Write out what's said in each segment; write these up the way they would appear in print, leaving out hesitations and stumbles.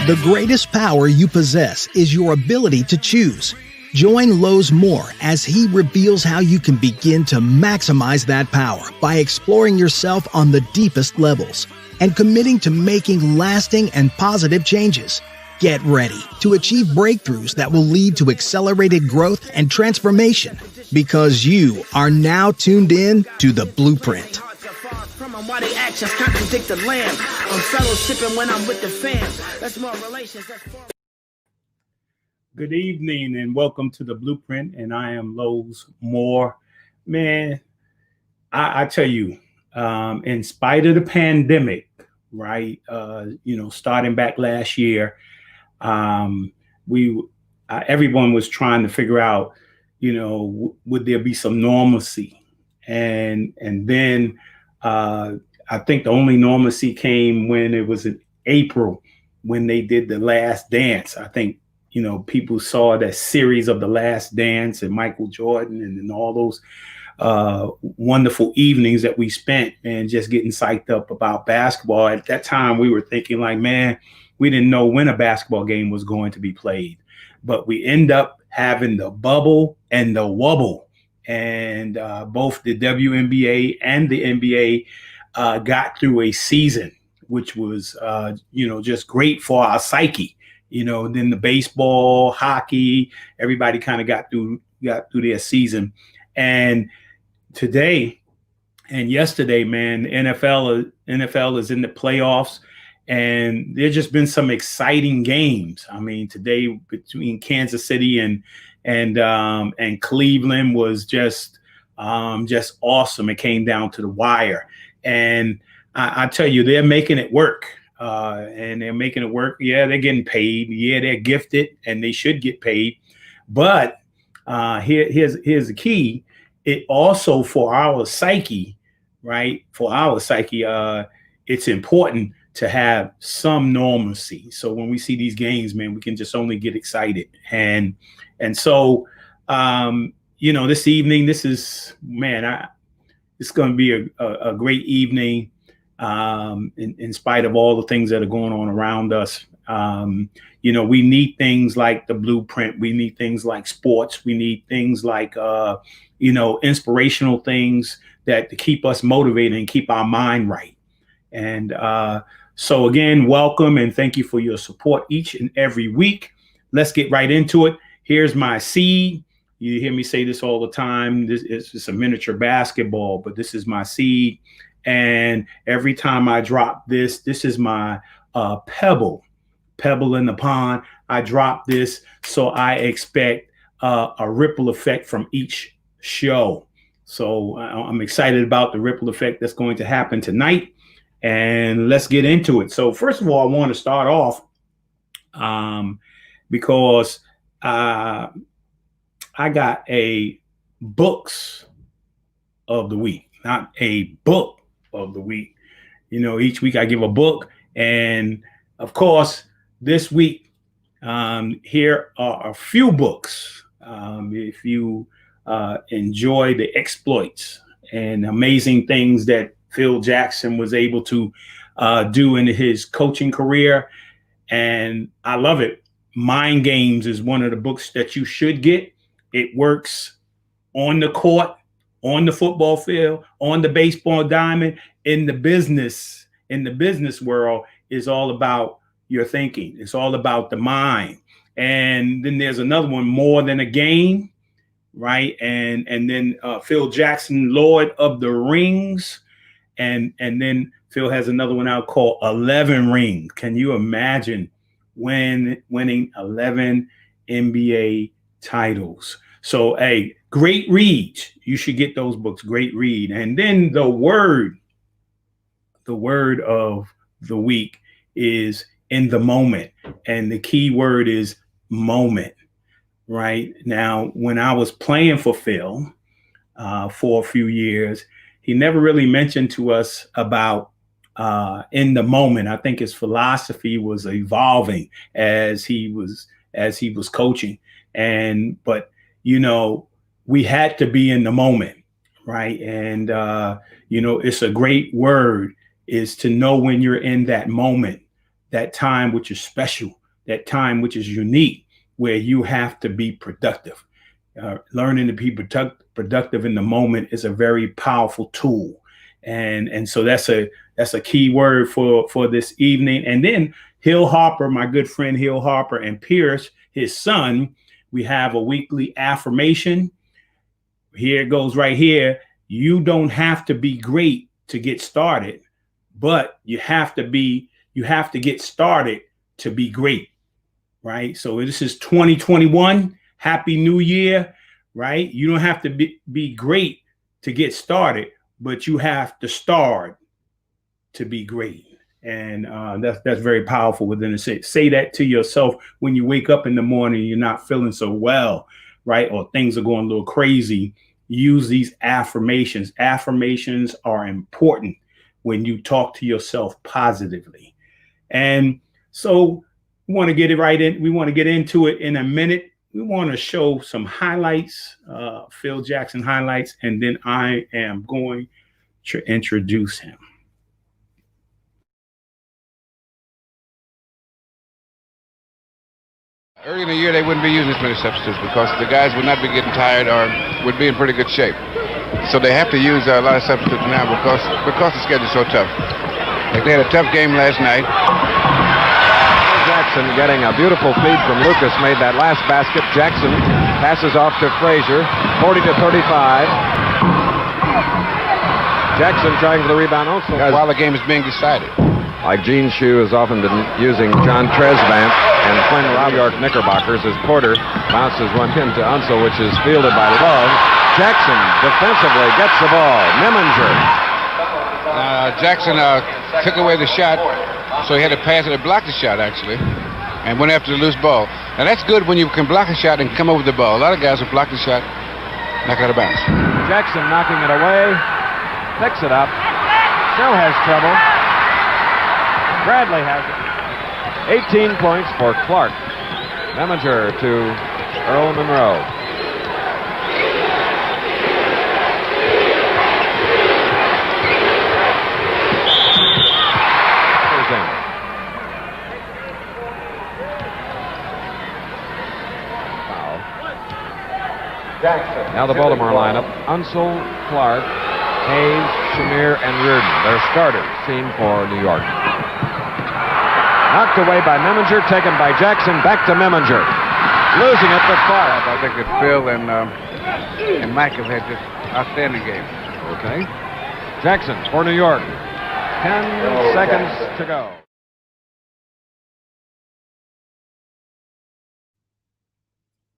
The greatest power you possess is your ability to choose. Join Lowe's Moore as he reveals how you can begin to maximize that power by exploring yourself on the deepest levels and committing to making lasting and positive changes. Get ready to achieve breakthroughs that will lead to accelerated growth and transformation, because you are now tuned in to the BluePrint. Why they actions contradict the lamb. I'm fellowshipping when I'm with the fam. That's more relations. Good evening and welcome to the BluePrint, and I am Lowe's Moore. Man, I tell you, in spite of the pandemic, right? Starting back last year, everyone was trying to figure out, would there be some normalcy, and then. I think the only normalcy came when it was in April when they did The Last Dance. I think, people saw that series of The Last Dance and Michael Jordan and all those wonderful evenings that we spent, and just getting psyched up about basketball. At that time, we were thinking like, man, we didn't know when a basketball game was going to be played, but we end up having the bubble and the wubble. And both the WNBA and the NBA got through a season, which was, just great for our psyche. Then the baseball, hockey, everybody kind of got through their season. And today and yesterday, man, the NFL is in the playoffs, and there's just been some exciting games. I mean, today between Kansas City and Cleveland was just awesome. It came down to the wire, and I tell you, they're making it work, and they're making it work. Yeah, they're getting paid. Yeah, they're gifted, and they should get paid. But here's the key. It also, for our psyche, right? For our psyche, it's important to have some normalcy. So when we see these games, man, we can just only get excited. And so, this evening, this is, man, it's going to be a great evening, in spite of all the things that are going on around us. We need things like the BluePrint. We need things like sports. We need things like, inspirational things that to keep us motivated and keep our mind right. And so again, welcome and thank you for your support each and every week. Let's get right into it. Here's my seed. You hear me say this all the time. This is just a miniature basketball, but this is my seed. And every time I drop this is my pebble in the pond. I drop this, so I expect a ripple effect from each show. So I'm excited about the ripple effect that's going to happen tonight. And let's get into it. So first of all, I want to start off because I got a books of the week, not a book of the week. Each week I give a book. And of course, this week, here are a few books. If you enjoy the exploits and amazing things that Phil Jackson was able to do in his coaching career, and I love it. Mind Games is one of the books that you should get. It works on the court, on the football field, on the baseball diamond. In the business world, is all about your thinking. It's all about the mind. And then there's another one, More Than a Game, right? And then Phil Jackson, Lord of the Rings. And then Phil has another one out called 11 Rings. Can you imagine winning 11 NBA titles? So, hey, great read. You should get those books. Great read. And then the word of the week is in the moment. And the key word is moment, right? Now, when I was playing for Phil for a few years, he never really mentioned to us about in the moment. I think his philosophy was evolving as he was coaching. But we had to be in the moment, right? And, it's a great word is to know when you're in that moment, that time which is special, that time which is unique, where you have to be productive. Learning to be productive in the moment is a very powerful tool. And so that's a key word for this evening. And then Hill Harper, my good friend Hill Harper, and Pierce, his son, we have a weekly affirmation. Here it goes right here. You don't have to be great to get started, but you have to get started to be great, right? So this is 2021. Happy New Year, right? You don't have to be great to get started, but you have to start to be great. And that's very powerful within a say that to yourself when you wake up in the morning, you're not feeling so well, right? Or things are going a little crazy. Use these affirmations. Affirmations are important when you talk to yourself positively. And so we want to get it right in. We want to get into it in a minute. We want to show some highlights, Phil Jackson highlights, and then I am going to introduce him. Early in the year, they wouldn't be using as many substitutes because the guys would not be getting tired or would be in pretty good shape. So they have to use a lot of substitutes now because the schedule's so tough. Like they had a tough game last night. Jackson getting a beautiful feed from Lucas, made that last basket. Jackson passes off to Frazier, 40-35. Jackson trying for the rebound also. While the game is being decided. Like Gene Shue has often been using John Tresvant and playing the New York Knickerbockers as Porter bounces one into Unseld, which is fielded by Love. Jackson defensively gets the ball. Meminger. Jackson took away the shot, so he had to pass it and block the shot, actually, and went after the loose ball. Now, that's good when you can block a shot and come over the ball. A lot of guys will block the shot, knock out of bounds. Jackson knocking it away, picks it up, still has trouble. Bradley has it. 18 points for Clark. Meminger to Earl Monroe. Foul. Jackson. Now the Baltimore lineup. Unseld, Clark, Hayes, Shamir, and Reardon. Their starters, seen for New York. Knocked away by Meminger, taken by Jackson, back to Meminger. Losing it to Clark. I think that Phil and Mike have had just outstanding games. Okay. Jackson for New York. 10 seconds to go.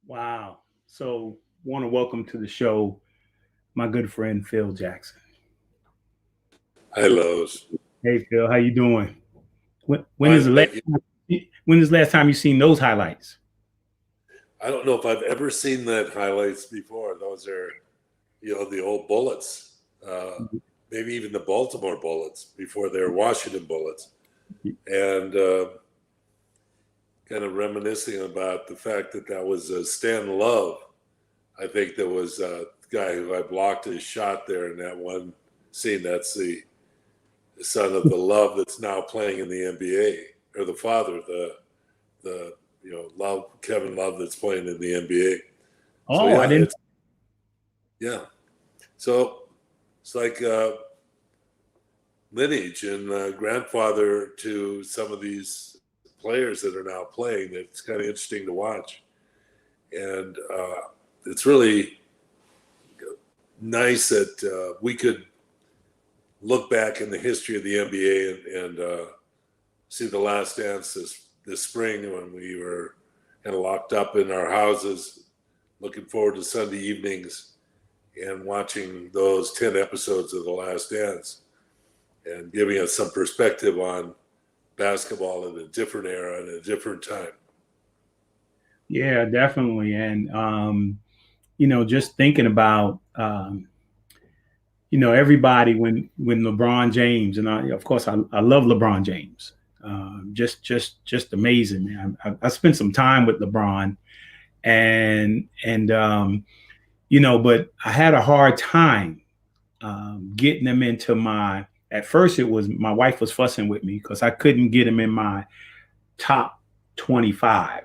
Wow. So want to welcome to the show my good friend Phil Jackson. Hi, Lowe's. Hey, Phil, how you doing? When is the last time you seen those highlights? I don't know if I've ever seen that highlights before. Those are, the old Bullets, maybe even the Baltimore Bullets before they were Washington Bullets, and kind of reminiscing about the fact that was Stan Love. I think there was a guy who I blocked his shot there in that one scene. That's the son of the Love that's now playing in the NBA, or the father, the Love, Kevin Love, that's playing in the NBA. Oh, so, yeah, I didn't. Yeah. So it's like lineage and grandfather to some of these players that are now playing. It's kind of interesting to watch. And it's really nice that we could look back in the history of the NBA and see the Last Dance this spring when we were kind of locked up in our houses, looking forward to Sunday evenings and watching those 10 episodes of The Last Dance and giving us some perspective on basketball in a different era and a different time. Yeah, definitely. And, just thinking about, everybody when LeBron James, and I love LeBron James, just amazing, man. I spent some time with LeBron and but I had a hard time getting them into my. At first, it was my wife was fussing with me because I couldn't get them in my top 25.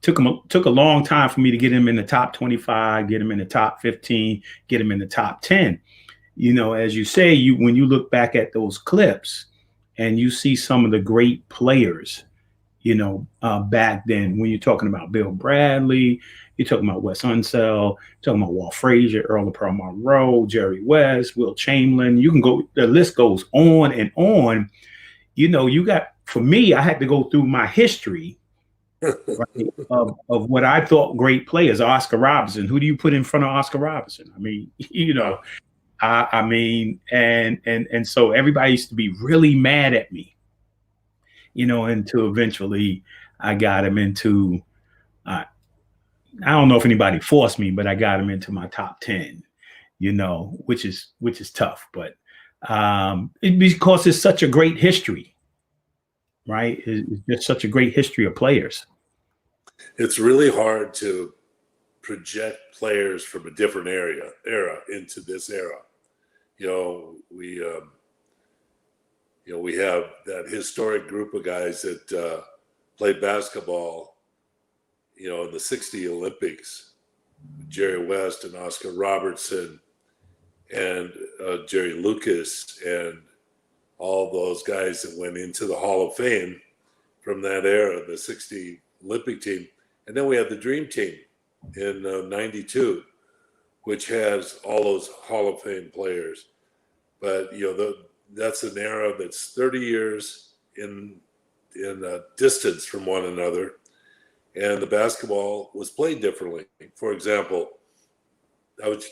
Took a long time for me to get him in the top 25, get him in the top 15, get him in the top 10. As you say, when you look back at those clips and you see some of the great players, back then, when you're talking about Bill Bradley, you're talking about Wes Unseld, talking about Walt Frazier, Earl Pearl Monroe, Jerry West, Will Chamberlain. You can go, the list goes on and on. For me, I had to go through my history right, of what I thought great players. Oscar Robertson. Who do you put in front of Oscar Robertson? I mean, and so everybody used to be really mad at me, until eventually I got him into. I don't know if anybody forced me, but I got him into my top 10. Which is tough, but because it's such a great history. Right? It's just such a great history of players. It's really hard to project players from a different era into this era. We have that historic group of guys that played basketball, in the '60 Olympics, Jerry West and Oscar Robertson and Jerry Lucas and all those guys that went into the Hall of Fame from that era, the '60 Olympic team. And then we had the Dream Team in '92, which has all those Hall of Fame players. But, that's an era that's 30 years in distance from one another. And the basketball was played differently. For example, I was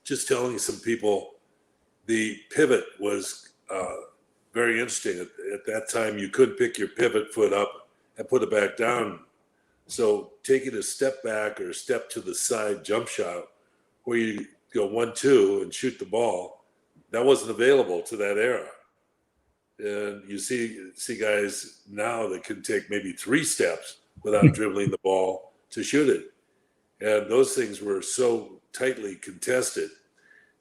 just telling some people the pivot was very interesting. At that time, you couldn't pick your pivot foot up and put it back down. So taking a step back or a step to the side jump shot where you go 1-2 and shoot the ball, that wasn't available to that era. And you see guys now that can take maybe 3 steps without dribbling the ball to shoot it. And those things were so tightly contested.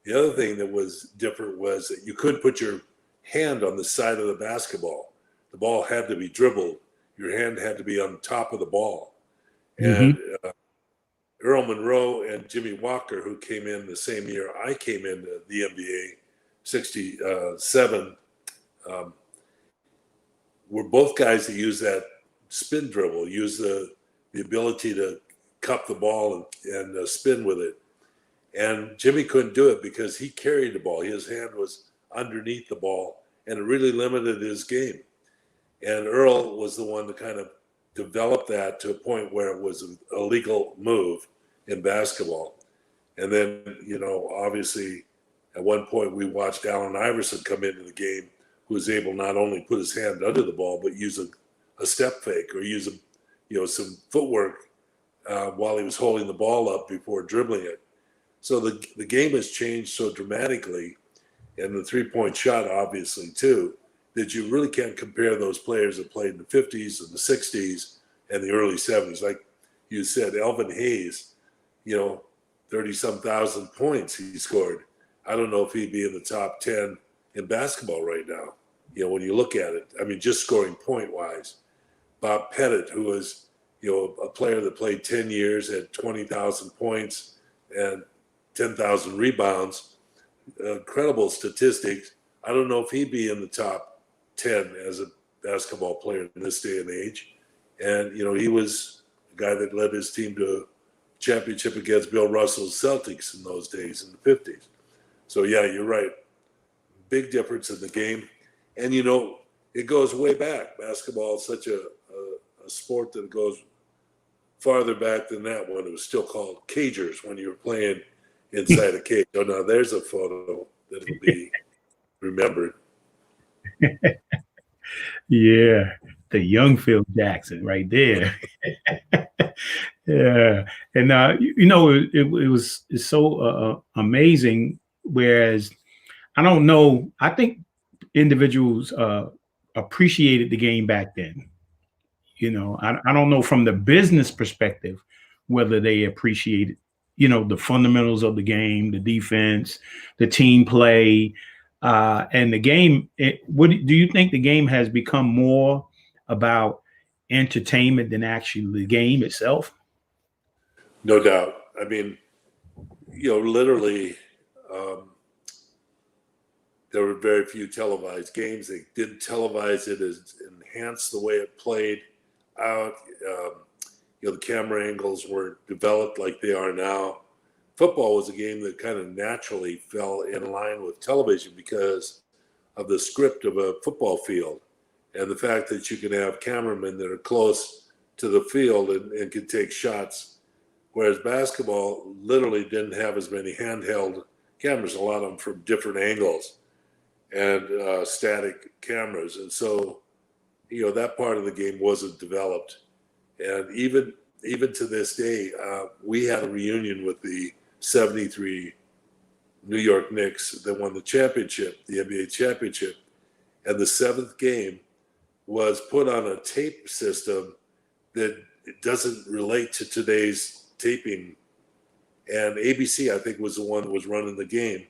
The other thing that was different was that you couldn't put your hand on the side of the basketball. The ball had to be dribbled. Your hand had to be on top of the ball. And Earl Monroe and Jimmy Walker, who came in the same year I came into the NBA, 67, were both guys that used that spin dribble, used the ability to cup the ball and spin with it. And Jimmy couldn't do it because he carried the ball. His hand was underneath the ball, and it really limited his game. And Earl was the one to kind of develop that to a point where it was a legal move in basketball. And then, obviously, at one point we watched Allen Iverson come into the game, who was able not only put his hand under the ball, but use a step fake or use some footwork while he was holding the ball up before dribbling it. So the game has changed so dramatically, and the three-point shot obviously too, that you really can't compare those players that played in the 50s and the 60s and the early 70s. Like you said, Elvin Hayes, 30-some thousand points he scored. I don't know if he'd be in the top 10 in basketball right now, when you look at it. I mean, just scoring point-wise. Bob Pettit, who was, a player that played 10 years, had 20,000 points and 10,000 rebounds, incredible statistics. I don't know if he'd be in the top 10 as a basketball player in this day and age. And, he was a guy that led his team to a championship against Bill Russell's Celtics in those days in the 50s. So, yeah, you're right. Big difference in the game. And, it goes way back. Basketball is such a sport that goes farther back than that when it was still called cagers when you were playing inside a cage. Oh, now there's a photo that will be remembered. Yeah, the young Phil Jackson right there. Yeah, and it's so amazing. Whereas I don't know, I think individuals appreciated the game back then. I don't know from the business perspective whether they appreciated the fundamentals of the game, the defense, the team play, and the game. What do you think the game has become more about entertainment than actually the game itself? No doubt. I mean, literally, there were very few televised games. They didn't televise it as enhance the way it played out. The camera angles weren't developed like they are now. Football was a game that kind of naturally fell in line with television because of the script of a football field and the fact that you can have cameramen that are close to the field and can take shots. Whereas basketball literally didn't have as many handheld cameras, a lot of them from different angles and static cameras. And so, that part of the game wasn't developed. And even to this day, we had a reunion with the 73 New York Knicks that won the championship, the NBA championship. And the seventh game was put on a tape system that doesn't relate to today's taping. And ABC, I think, was the one that was running the game.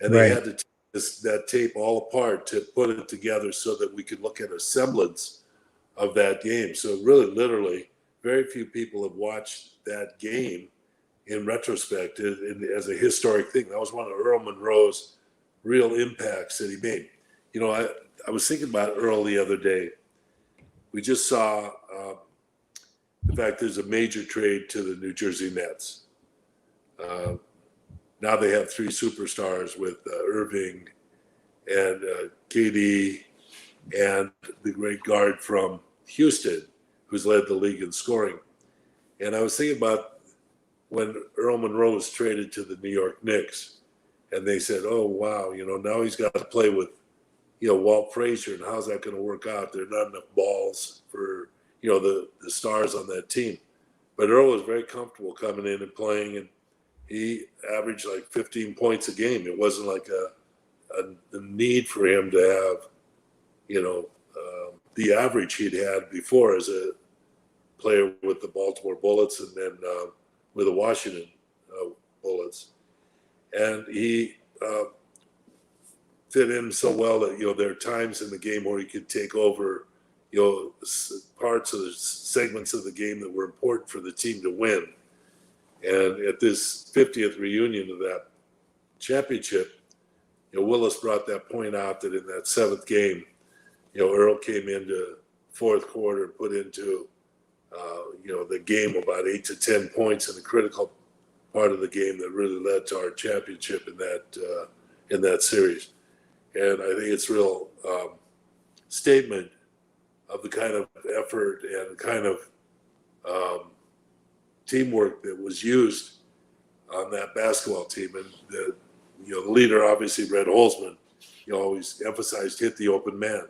And they had to take that tape all apart to put it together so that we could look at a semblance of that game. So really, literally, very few people have watched that game in retrospect as a historic thing. That was one of Earl Monroe's real impacts that he made. I was thinking about Earl the other day. We just saw the fact there's a major trade to the New Jersey Nets. Now they have three superstars with Irving and KD and the great guard from Houston, who's led the league in scoring. And I was thinking about when Earl Monroe was traded to the New York Knicks, and they said, oh, wow, now he's got to play with, Walt Frazier, and how's that going to work out? There are not enough balls for, the stars on that team. But Earl was very comfortable coming in and playing, and he averaged like 15 points a game. It wasn't like a need for him to have, the average he'd had before as a player with the Baltimore Bullets and then with the Washington Bullets. And he fit in so well that, there are times in the game where he could take over, parts of the segments of the game that were important for the team to win. And at this 50th reunion of that championship, Willis brought that point out that in that seventh game, Earl came into fourth quarter and put into, the game about 8 to 10 points in the critical part of the game that really led to our championship in that series. And I think it's a real statement of the kind of effort and kind of teamwork that was used on that basketball team. And the leader, obviously, Red Holzman, always emphasized hit the open man.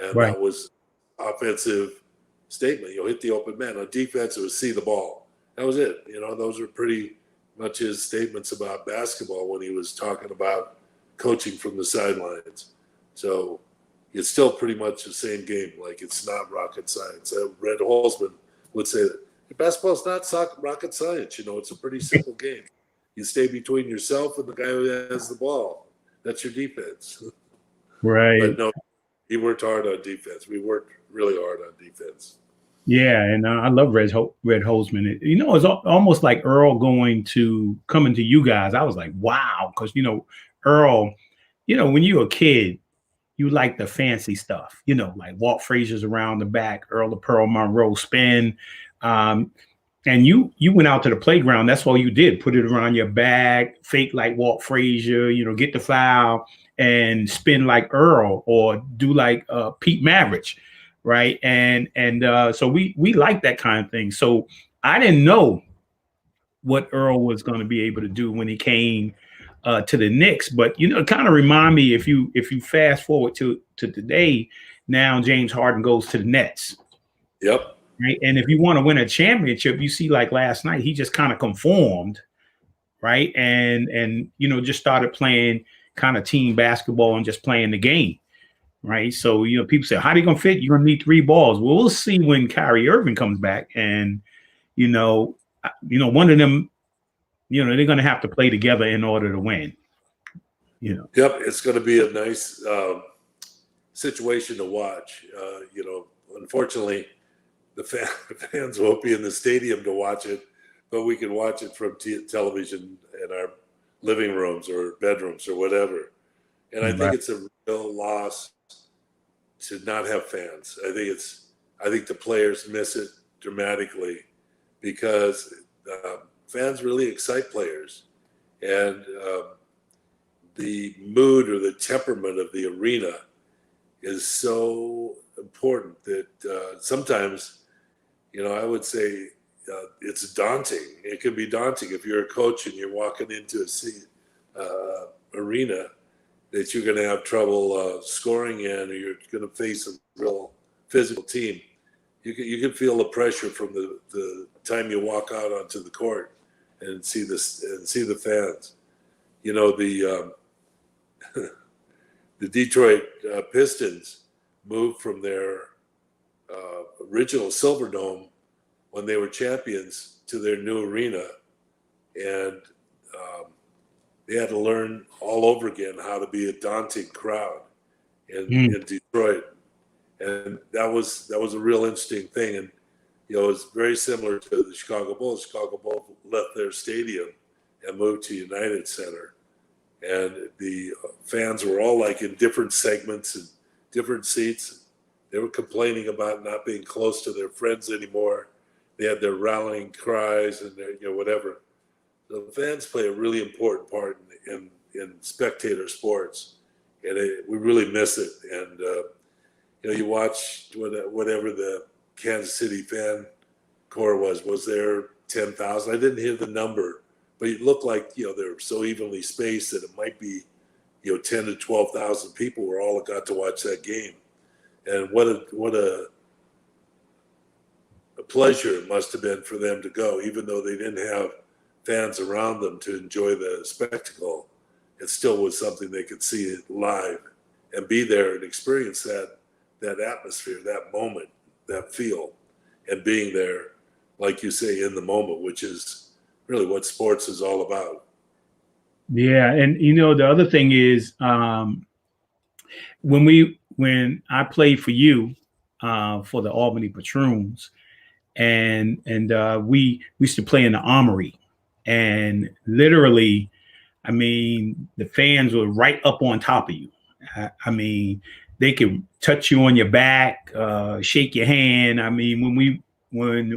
And that was offensive statement, hit the open man. On defense, it was see the ball. That was it. Those are pretty much his statements about basketball when he was talking about coaching from the sidelines. So it's still pretty much the same game. Like, it's not rocket science. Red Holzman would say that basketball's not rocket science. It's a pretty simple game. You stay between yourself and the guy who has the ball. That's your defense. Right. But no, he worked hard on defense. We worked really hard on defense. Yeah, and I love Red Holzman. It's almost like Earl coming to you guys. I was like, wow, because Earl, when you're a kid, you like the fancy stuff. Like Walt Frazier's around the back, Earl the Pearl Monroe spin, and you went out to the playground. That's all you did. Put it around your back, fake like Walt Frazier. Get the foul and spin like Earl, or do like Pete Maravich. Right. And so we like that kind of thing. So I didn't know what Earl was going to be able to do when he came to the Knicks. But, it kind of remind me, if you fast forward to today, now James Harden goes to the Nets. Yep. Right. And if you want to win a championship, you see, like last night, he just kind of conformed. Right. And just started playing kind of team basketball and just playing the game. Right. So, people say, how are you going to fit? You're going to need 3 balls. Well, we'll see when Kyrie Irving comes back. And, one of them they're going to have to play together in order to win. Yep, it's going to be a nice situation to watch. Unfortunately, the fans won't be in the stadium to watch it, but we can watch it from television in our living rooms or bedrooms or whatever. And I think it's a real loss to not have fans. I think the players miss it dramatically because fans really excite players, and the mood or the temperament of the arena is so important that sometimes, I would say it's daunting. It can be daunting if you're a coach and you're walking into a arena that you're going to have trouble scoring in, or you're going to face a real physical team. You can feel the pressure from the time you walk out onto the court and see the fans. The Detroit Pistons moved from their original Silverdome when they were champions to their new arena, and they had to learn all over again how to be a daunting crowd in Detroit, and that was a real interesting thing. And it was very similar to the Chicago Bulls. Chicago Bulls left their stadium and moved to United Center. And the fans were all like in different segments and different seats. They were complaining about not being close to their friends anymore. They had their rallying cries and their, whatever. The fans play a really important part in spectator sports, and we really miss it. And you watch whatever the Kansas City fan core was there 10,000? I didn't hear the number. But it looked like, they're so evenly spaced that it might be, 10 to 12,000 people were all that got to watch that game. And what a pleasure it must have been for them to go, even though they didn't have fans around them to enjoy the spectacle. It still was something they could see it live and be there and experience that atmosphere, that moment, that feel, and being there, like you say, in the moment, which is really what sports is all about. Yeah. And, the other thing is when I played for you for the Albany Patroons, and we used to play in the Armory, and literally, the fans were right up on top of you. They could touch you on your back, shake your hand. When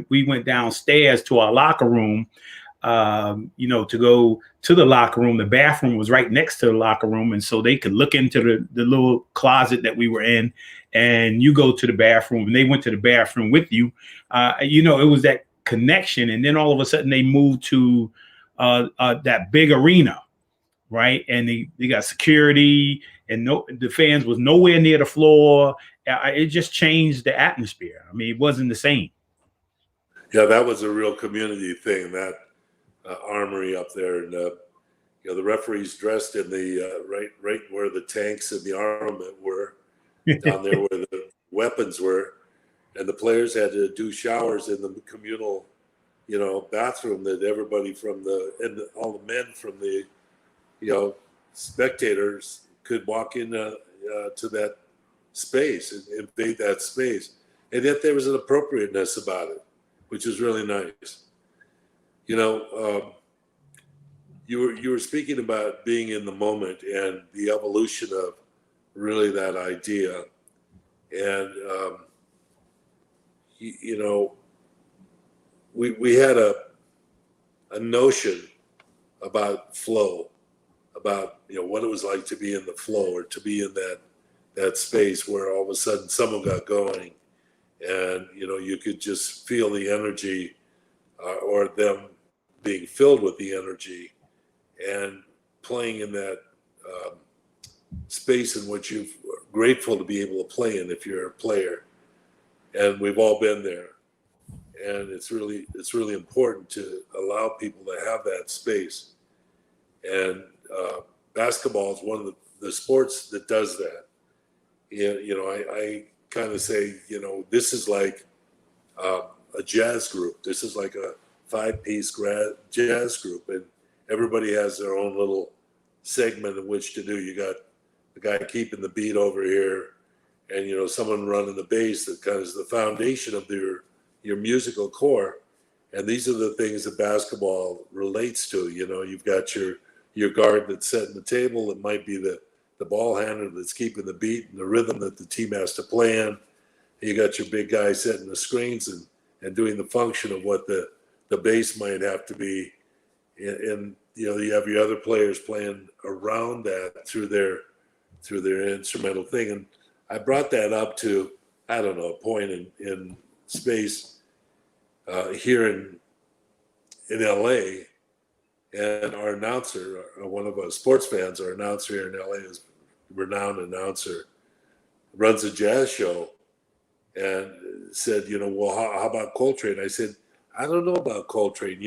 we went downstairs to our locker room, to go to the locker room, the bathroom was right next to the locker room. And so they could look into the little closet that we were in, and you go to the bathroom, and they went to the bathroom with you. It was that connection. And then all of a sudden they moved to that big arena, right? And they got security, and the fans was nowhere near the floor. It just changed the atmosphere. It wasn't the same. Yeah, that was a real community thing, that Armory up there. And the referees dressed in the right where the tanks and the armament were, down there where the weapons were, and the players had to do showers in the communal bathroom that everybody all the men from the spectators could walk in to that space and invade that space. And yet there was an appropriateness about it, which is really nice. You were speaking about being in the moment and the evolution of really that idea. And, we had a notion about flow, about, what it was like to be in the flow, or to be in that space where all of a sudden someone got going, and, you could just feel the energy, or them being filled with the energy, and playing in that space in which you're grateful to be able to play in if you're a player. And we've all been there. And it's really important to allow people to have that space. And basketball is one of the sports that does that. I kind of say, this is like a jazz group. This is like a 5-piece jazz group, and everybody has their own little segment in which to do. You got the guy keeping the beat over here, and someone running the bass that kind of is the foundation of your musical core. And these are the things that basketball relates to. You've got your guard that's setting the table. It might be the ball handler that's keeping the beat and the rhythm that the team has to play in. You got your big guy setting the screens and doing the function of what the bass might have to be. And you have your other players playing around that through their instrumental thing. And I brought that up to, I don't know, a point in space here in LA. And our announcer, one of our sports fans, our announcer here in LA is a renowned announcer, runs a jazz show, and said, well, how about Coltrane? I said, I don't know about Coltrane.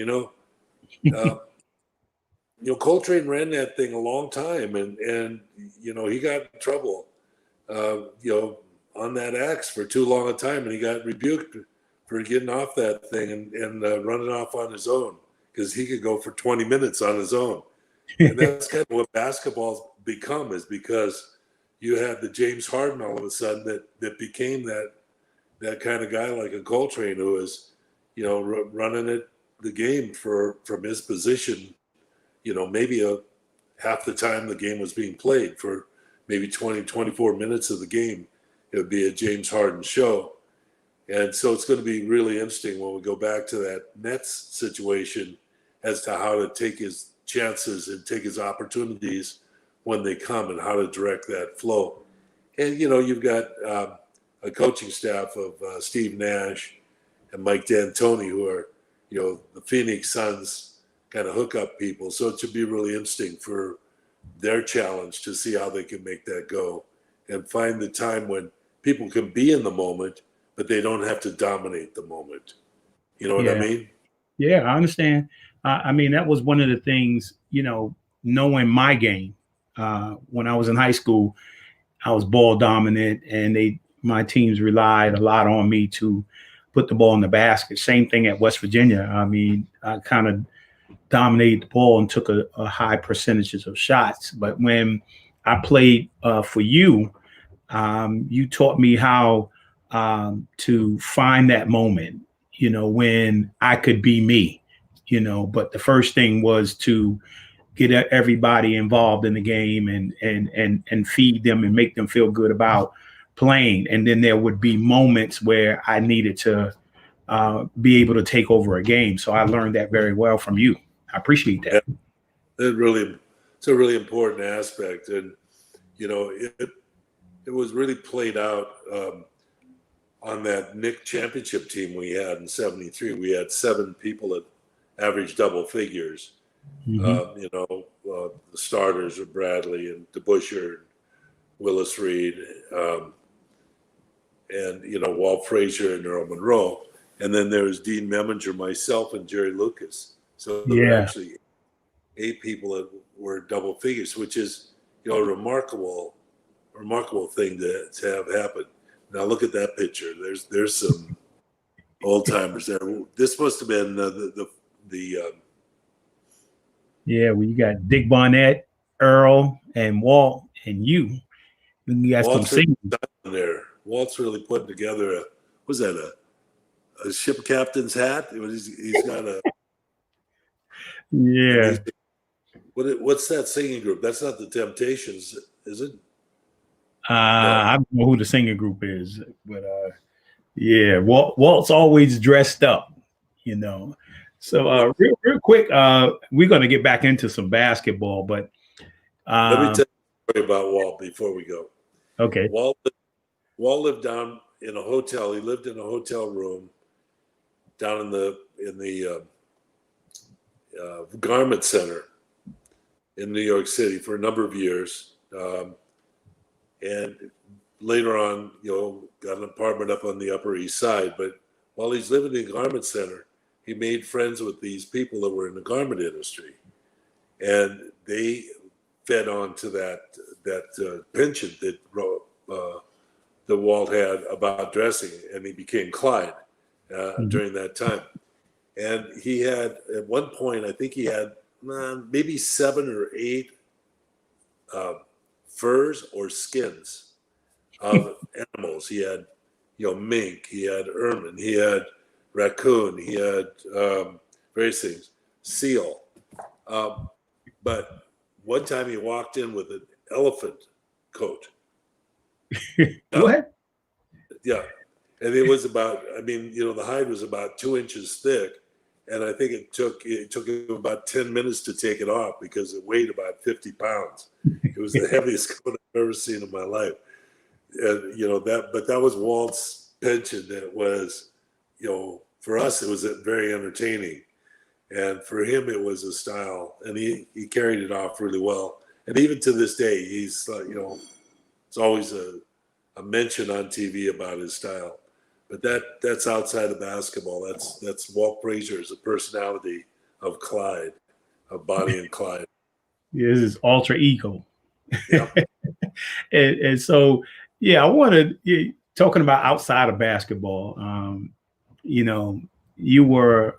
Coltrane ran that thing a long time, and he got in trouble, on that axe for too long a time, and he got rebuked for getting off that thing and running off on his own, because he could go for 20 minutes on his own. And that's kind of what basketball's become, is because you had the James Harden all of a sudden that became that kind of guy, like a Coltrane, who is, running the game from his position, maybe half the time the game was being played. For maybe 20, 24 minutes of the game, it would be a James Harden show. And so it's going to be really interesting when we go back to that Nets situation as to how to take his chances and take his opportunities when they come, and how to direct that flow. And, you've got a coaching staff of Steve Nash and Mike D'Antoni, who are, the Phoenix Suns kind of hookup people. So it should be really interesting for their challenge to see how they can make that go and find the time when people can be in the moment, but they don't have to dominate the moment. You know what I mean? Yeah, I understand. I mean, that was one of the things, knowing my game. When I was in high school, I was ball dominant, and my teams relied a lot on me to put the ball in the basket. Same thing at West Virginia. I mean, I kind of dominated the ball and took a high percentages of shots. But when I played for you, you taught me how to find that moment, when I could be me, but the first thing was to get everybody involved in the game and feed them and make them feel good about playing. And then there would be moments where I needed to be able to take over a game. So I learned that very well from you. I appreciate that. It's a really important aspect. And, it was really played out on that Knick championship team we had in '73. We had 7 people that averaged double figures. Mm-hmm. The starters are Bradley and DeBusschere, Willis Reed, and Walt Frazier and Earl Monroe. And then there was Dean Meminger, myself, and Jerry Lucas. So there were actually 8 people that were double figures, which is a remarkable thing to have happen. Now look at that picture. There's some old timers there. This must have been the well, you got Dick Barnett, Earl, and Walt, and you. And you got some singing there. Walt's really putting together a ship captain's hat. He's got a What's that singing group? That's not the Temptations, is it? I don't know who the singing group is, but Walt's always dressed up, So real quick, we're going to get back into some basketball, but let me tell you a story about Walt before we go. Okay. Walt lived down in a hotel. He lived in a hotel room down in the Garment Center in New York City for a number of years. And later on, got an apartment up on the Upper East Side. But while he's living in the Garment Center, he made friends with these people that were in the garment industry. And they fed on to that penchant that Walt had about dressing, and he became Clyde during that time. And he had, at one point, I think he had maybe 7 or 8 furs or skins of animals. He had, mink, he had ermine, he had raccoon, he had various things, seal. But one time he walked in with an elephant coat. What? Yeah. And it was about, the hide was about 2 inches thick. And I think it took him about 10 minutes to take it off because it weighed about 50 pounds. It was the heaviest coat I've ever seen in my life. And, but that was Walt's pension. That was, for us, it was very entertaining. And for him, it was a style. And he carried it off really well. And even to this day, he's, it's always a mention on TV about his style. But that's outside of basketball. That's Walt Frazier is a personality of Clyde, of Bonnie and Clyde. Yeah, this is alter ego. Yeah. and so, I wanted talking about outside of basketball. You were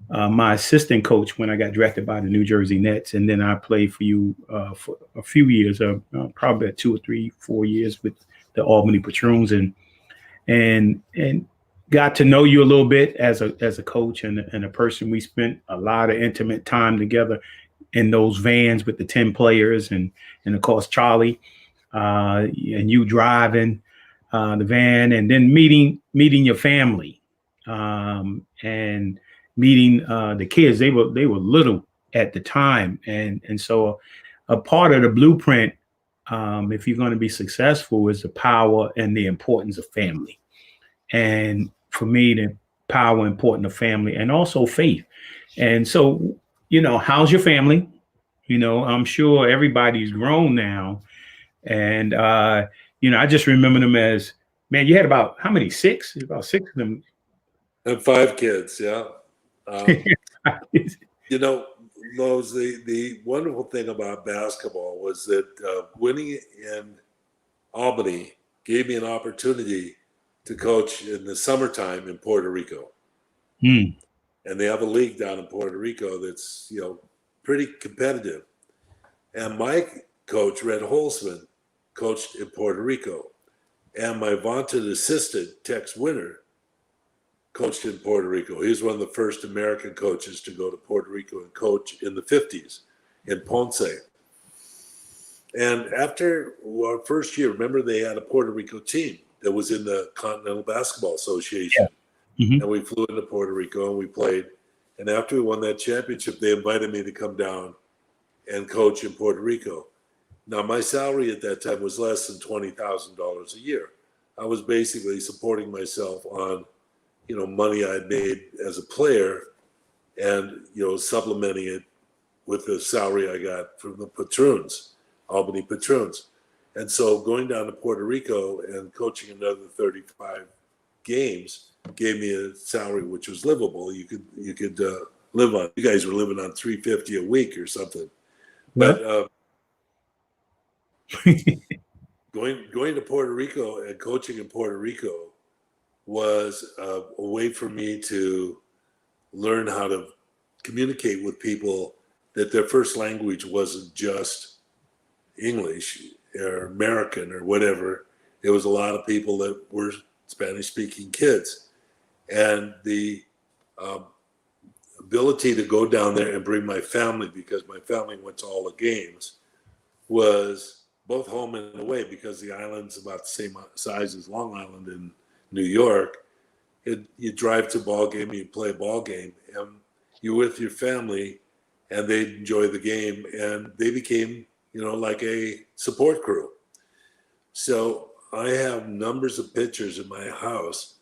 my assistant coach when I got drafted by the New Jersey Nets, and then I played for you for a few years, probably 2 or 3, 4 years with the Albany Patroons, and got to know you a little bit as a coach and a person. We spent a lot of intimate time together in those vans with the 10 players and of course Charlie, and you driving the van, and then meeting your family, and meeting the kids. They were little at the time, and so a part of the blueprint, if you're going to be successful, is the power and the importance of family. And for me, the power and importance of family, and also faith. And so, how's your family? I'm sure everybody's grown now. And, I just remember them as, man, you had about how many? 6? About 6 of them. And 5 kids, yeah. Lowe's, the wonderful thing about basketball was that winning in Albany gave me an opportunity to coach in the summertime in Puerto Rico. And they have a league down in Puerto Rico that's, pretty competitive. And my coach, Red Holzman, coached in Puerto Rico. And my vaunted assistant, Tex Winter, coached in Puerto Rico. He was one of the first American coaches to go to Puerto Rico and coach in the 50s in Ponce. And after our first year, remember, they had a Puerto Rico team that was in the Continental Basketball Association. Yeah. Mm-hmm. And we flew into Puerto Rico and we played. And after we won that championship, they invited me to come down and coach in Puerto Rico. Now, my salary at that time was less than $20,000 a year. I was basically supporting myself on, money I'd made as a player and, supplementing it with the salary I got from the Patroons, Albany Patroons. And so going down to Puerto Rico and coaching another 35 games gave me a salary which was livable. You could live on. You guys were living on $350 a week or something. But going to Puerto Rico and coaching in Puerto Rico was a way for me to learn how to communicate with people that their first language wasn't just English or American or whatever. It was a lot of people that were Spanish-speaking kids. And the ability to go down there and bring my family, because my family went to all the games, was both home and away, because the island's about the same size as Long Island in New York. You drive to a ball game, you play a ball game, and you're with your family, and they enjoy the game, and they became, like a support crew. So I have numbers of pictures in my house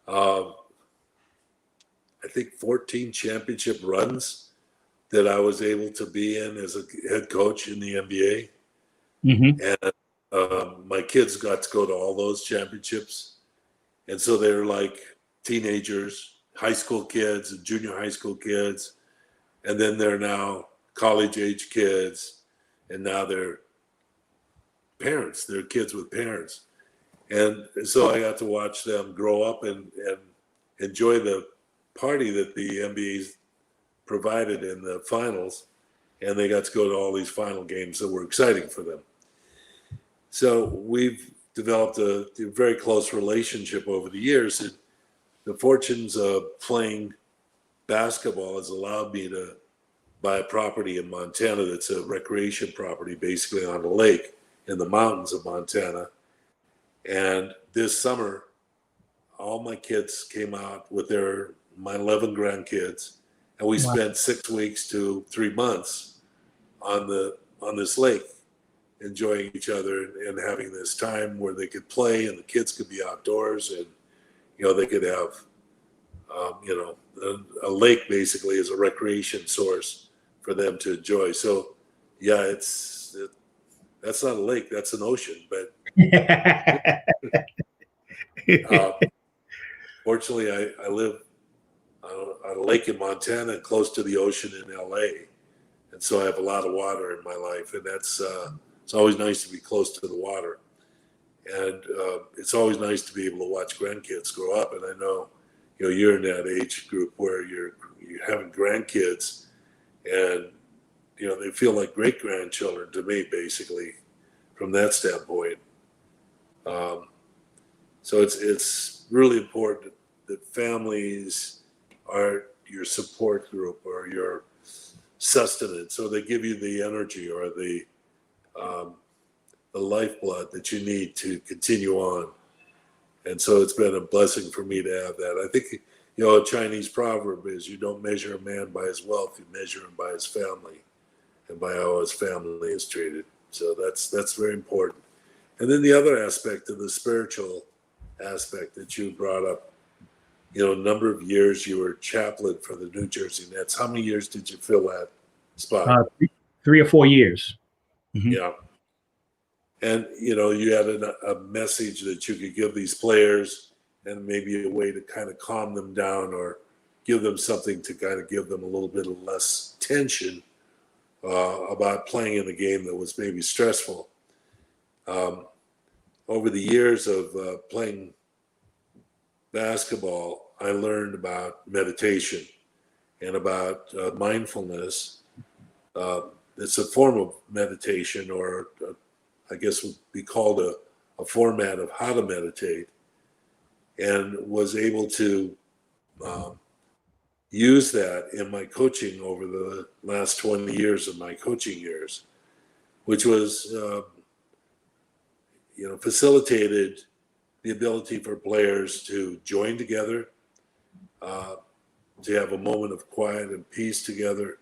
of, I think, 14 championship runs that I was able to be in as a head coach in the NBA. Mm-hmm. And my kids got to go to all those championships. And so they're like teenagers, high school kids and junior high school kids. And then they're now college age kids. And now they're parents, they're kids with parents. And so I got to watch them grow up and enjoy the party that the NBA provided in the finals, and they got to go to all these final games that were exciting for them. So we've developed a very close relationship over the years, and the fortunes of playing basketball has allowed me to buy a property in Montana that's a recreation property, basically on a lake in the mountains of Montana. And this summer, all my kids came out with my 11 grandkids, and we spent 6 weeks to 3 months on this lake, enjoying each other and having this time where they could play and the kids could be outdoors, and they could have a lake basically as a recreation source for them to enjoy. So yeah, that's not a lake, that's an ocean, but fortunately I live on a lake in Montana and close to the ocean in LA, and so I have a lot of water in my life, and that's it's always nice to be close to the water, and it's always nice to be able to watch grandkids grow up. And I know you're in that age group where you're having grandkids, and they feel like great grandchildren to me, basically, from that standpoint. So it's really important that families are your support group or your sustenance, so they give you the energy or the lifeblood that you need to continue on. And so it's been a blessing for me to have that. I think a Chinese proverb is, you don't measure a man by his wealth, you measure him by his family and by how his family is treated. So that's very important. And then the other aspect of the spiritual aspect that you brought up, a number of years you were chaplain for the New Jersey Nets. How many years did you fill that spot? 3 or 4 years. Mm-hmm. Yeah. And, you had a message that you could give these players, and maybe a way to kind of calm them down or give them something to kind of give them a little bit of less tension about playing in a game that was maybe stressful. Over the years of playing basketball, I learned about meditation and about mindfulness. It's a form of meditation, or I guess would be called a format of how to meditate, and was able to use that in my coaching over the last 20 years of my coaching years, which was, facilitated the ability for players to join together, to have a moment of quiet and peace together,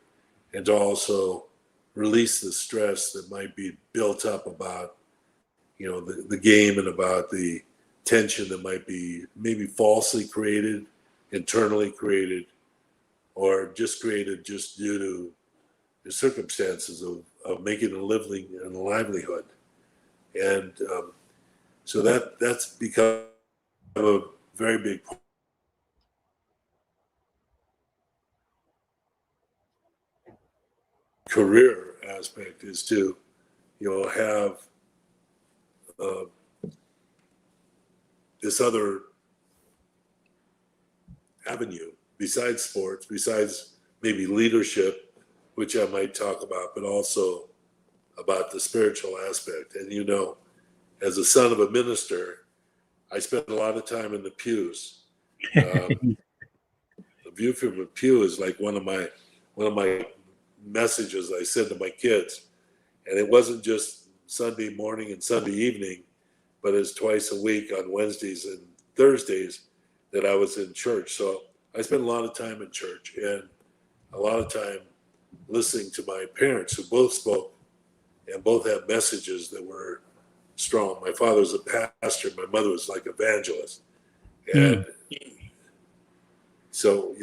and to also release the stress that might be built up about, the game, and about the tension that might be maybe falsely created, internally created, or just created just due to the circumstances of making a living and a livelihood. And so that's become a very big career aspect, is to have this other avenue besides sports, besides maybe leadership, which I might talk about, but also about the spiritual aspect. And as a son of a minister, I spent a lot of time in the pews. The view from a pew is like one of my messages I said to my kids, and it wasn't just Sunday morning and Sunday evening, but it's twice a week on Wednesdays and Thursdays that I was in church. So I spent a lot of time in church, and a lot of time listening to my parents, who both spoke and both had messages that were strong. My father was a pastor, my mother was like evangelist. And so,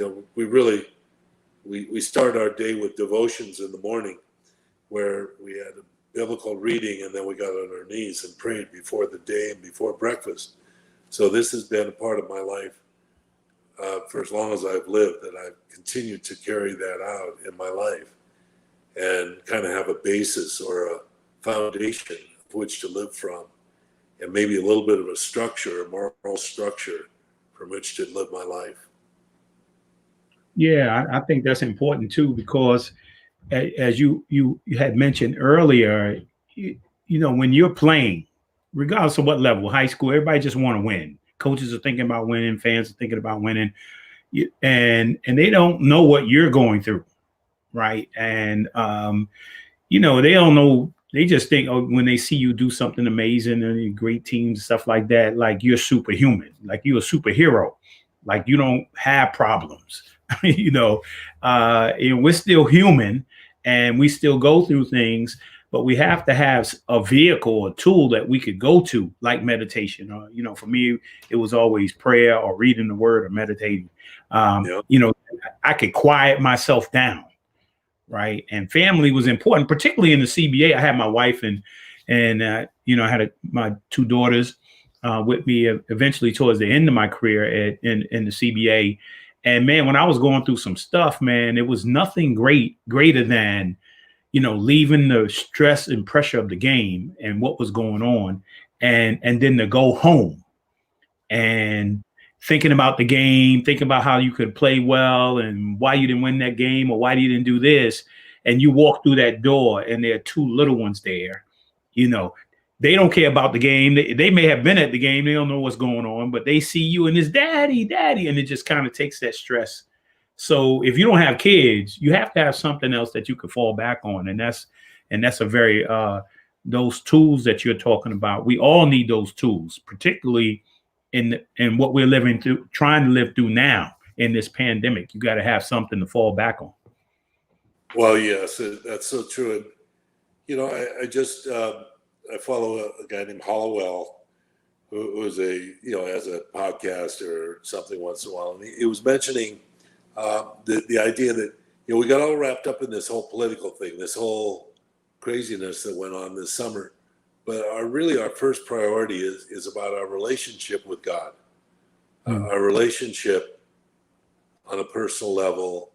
we start our day with devotions in the morning, where we had a biblical reading, and then we got on our knees and prayed before the day and before breakfast. So this has been a part of my life for as long as I've lived, that I've continued to carry that out in my life, and kind of have a basis or a foundation of which to live from, and maybe a little bit of a structure, a moral structure from which to live my life. Yeah, I think that's important too, because as you had mentioned earlier, you know, when you're playing, regardless of what level, high school, everybody just want to win. Coaches are thinking about winning, fans are thinking about winning, and they don't know what you're going through, right? And you know, they don't know. They just think, oh, when they see you do something amazing and great teams, stuff like that, like you're superhuman, like you're a superhero, like you don't have problems. You know, and we're still human and we still go through things, but we have to have a vehicle, a tool that we could go to, like meditation. You know, for me, it was always prayer or reading the word or meditating. Yeah. You know, I could quiet myself down, right? And family was important, particularly in the CBA. I had my wife and you know, I had my two daughters with me eventually towards the end of my career in the CBA. And man, when I was going through some stuff, man, it was nothing greater than, you know, leaving the stress and pressure of the game and what was going on, and then to go home and thinking about the game, thinking about how you could play well and why you didn't win that game or why you didn't do this. And you walk through that door and there are two little ones there, you know, they don't care about the game. They may have been at the game. They don't know what's going on, but they see you and it's daddy, daddy. And it just kind of takes that stress. So if you don't have kids, you have to have something else that you can fall back on. And that's a very, those tools that you're talking about. We all need those tools, particularly in what we're living through, trying to live through now in this pandemic. You got to have something to fall back on. Well, yes, that's so true. And, you know, I just, I follow a guy named Hollowell, who's has a podcast or something once in a while. And he was mentioning the idea that, you know, we got all wrapped up in this whole political thing, this whole craziness that went on this summer. But our first priority is about our relationship with God, our relationship on a personal level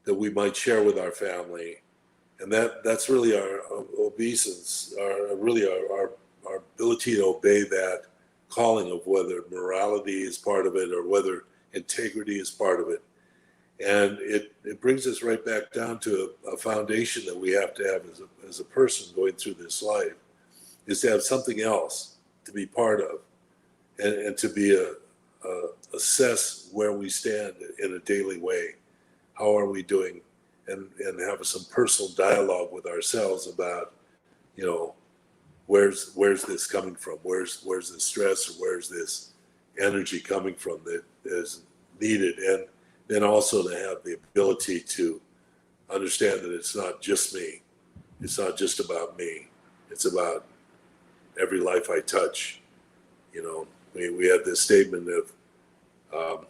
that we might share with our family, and that's really our obeisance, our ability to obey that calling of whether morality is part of it or whether integrity is part of it, and it brings us right back down to a foundation that we have to have as a person going through this life. Is to have something else to be part of, and to be assess where we stand in a daily way. How are we doing, and have some personal dialogue with ourselves about, you know, where's this coming from? Where's the stress, or where's this energy coming from that is needed, and then also to have the ability to understand that it's not just me, it's not just about me, it's about every life I touch. You know, we had this statement of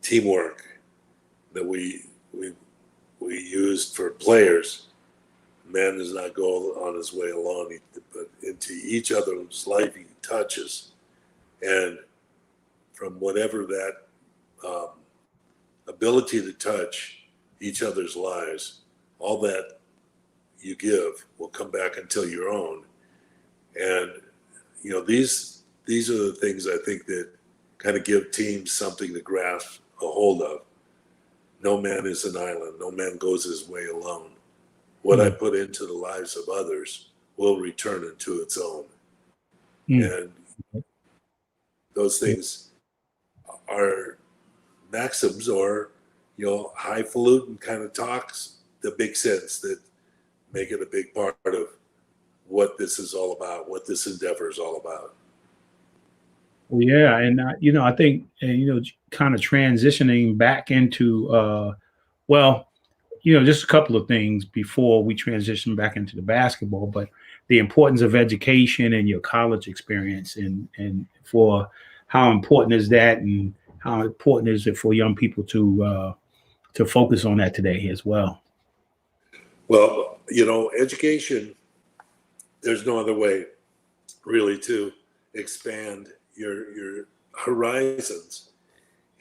teamwork that we used for players. Man does not go on his way alone, but into each other's life he touches, and from whatever that ability to touch each other's lives, all that you give will come back until your own. And, you know, these are the things I think that kind of give teams something to grasp a hold of. No man is an island. No man goes his way alone. What I put into the lives of others will return into its own. And those things are maxims, or, you know, highfalutin kind of talks that make sense, that make it a big part of what this is all about, what this endeavor is all about. Well, yeah, and you know, I think, you know, kind of transitioning back into, well, you know, just a couple of things before we transition back into the basketball, but the importance of education and your college experience, and for how important is that, and how important is it for young people to focus on that today as well. Well, you know, education, there's no other way really to expand your horizons.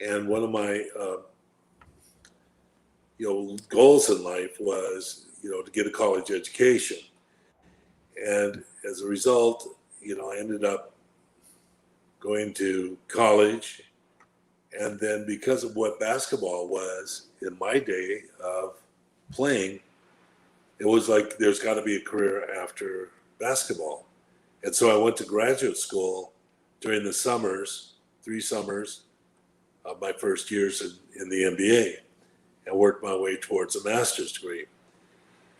And one of my goals in life was, you know, to get a college education. And as a result, you know, I ended up going to college And then because of what basketball was in my day of playing, it was like there's got to be a career after basketball. And so I went to graduate school during the summers, 3 summers of my first years in the MBA, and worked my way towards a master's degree.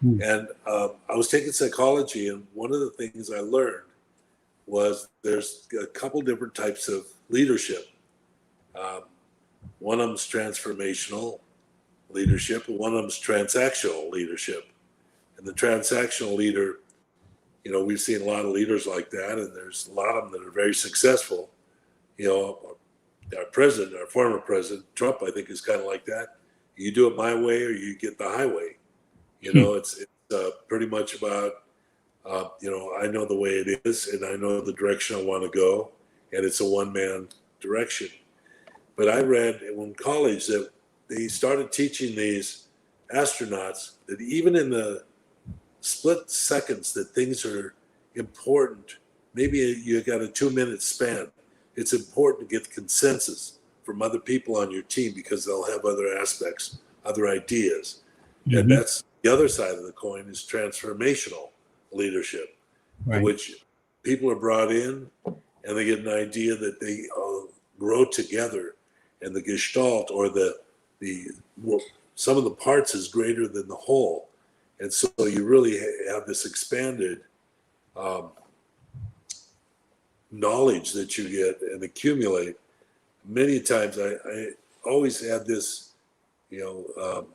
And I was taking psychology, and one of the things I learned was there's a couple different types of leadership. One of them's transformational leadership, and one of them's transactional leadership. And the transactional leader, you know, we've seen a lot of leaders like that, and there's a lot of them that are very successful. You know, our president, our former president, Trump, I think is kind of like that. You do it my way or you get the highway. You know, it's pretty much about, you know, I know the way it is and I know the direction I want to go, and it's a one-man direction. But I read in college that they started teaching these astronauts that even in the split seconds that things are important, maybe you got a 2-minute span, it's important to get consensus from other people on your team because they'll have other aspects, other ideas. Mm-hmm. And that's the other side of the coin, is transformational leadership, in which people are brought in and they get an idea that they grow together, and the gestalt or the some of the parts is greater than the whole. And so you really have this expanded knowledge that you get and accumulate. Many times I always had this, you know,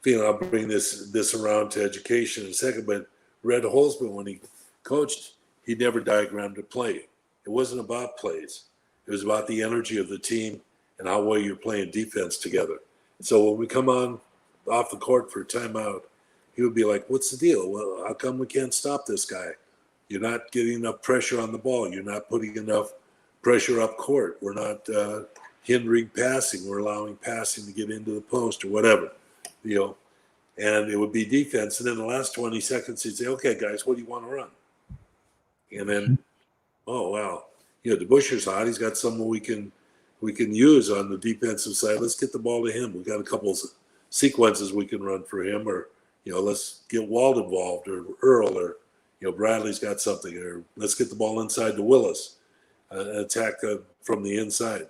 feeling. I'll bring this around to education in a second, but Red Holzman, when he coached, he never diagrammed a play. It wasn't about plays. It was about the energy of the team and how well you're playing defense together. So when we come on off the court for a timeout, he would be like, what's the deal? Well, how come we can't stop this guy? You're not getting enough pressure on the ball. You're not putting enough pressure up court. We're not hindering passing. We're allowing passing to get into the post or whatever, you know. And it would be defense. And then the last 20 seconds, he'd say, okay, guys, what do you want to run? And then, oh, wow. You know, DeBuscher's hot. He's got someone we can use on the defensive side. Let's get the ball to him. We've got a couple of sequences we can run for him, or, you know, let's get Walt involved, or Earl, or, you know, Bradley's got something, or let's get the ball inside to Willis, attack from the inside.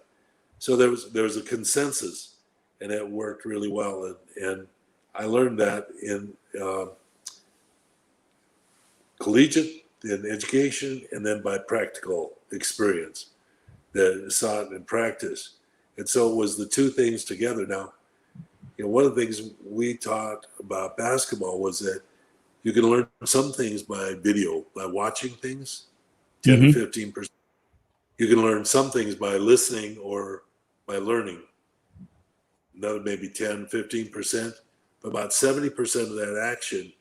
So there was a consensus, and it worked really well. And I learned that in collegiate, in education, and then by practical experience, that saw it in practice. And so it was the two things together. Now, you know, one of the things we taught about basketball was that you can learn some things by video, by watching things, 10 to 15%. You can learn some things by listening or by learning, another maybe 10, 15%. But about 70% of that action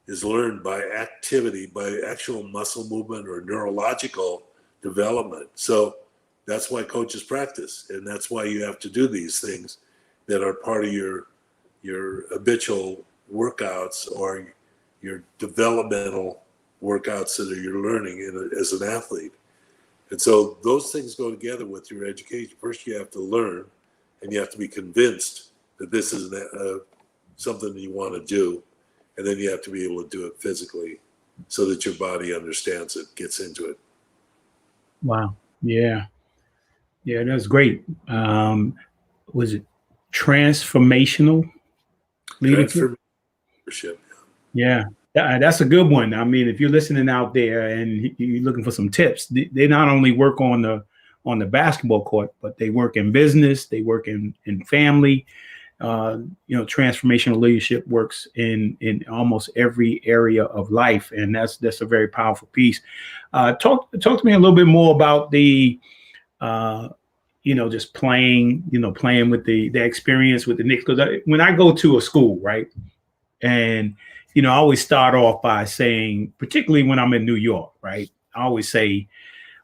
is learned by activity, by actual muscle movement or neurological development. So that's why coaches practice, and that's why you have to do these things that are part of your habitual workouts or your developmental workouts that you're learning as an athlete. And so those things go together with your education. First, you have to learn, and you have to be convinced that this is something you want to do. And then you have to be able to do it physically so that your body understands it, gets into it. Wow. Yeah. Yeah, that's great. Was it transformational leadership? Transformational. Yeah, that's a good one. I mean, if you're listening out there and you're looking for some tips, they not only work on the basketball court, but they work in business, they work in family. You know, transformational leadership works in almost every area of life, and that's a very powerful piece. Talk to me a little bit more about the you know, just playing with the experience with the Knicks. Because when I go to a school, right, and you know, I always start off by saying, particularly when I'm in New York, right, I always say,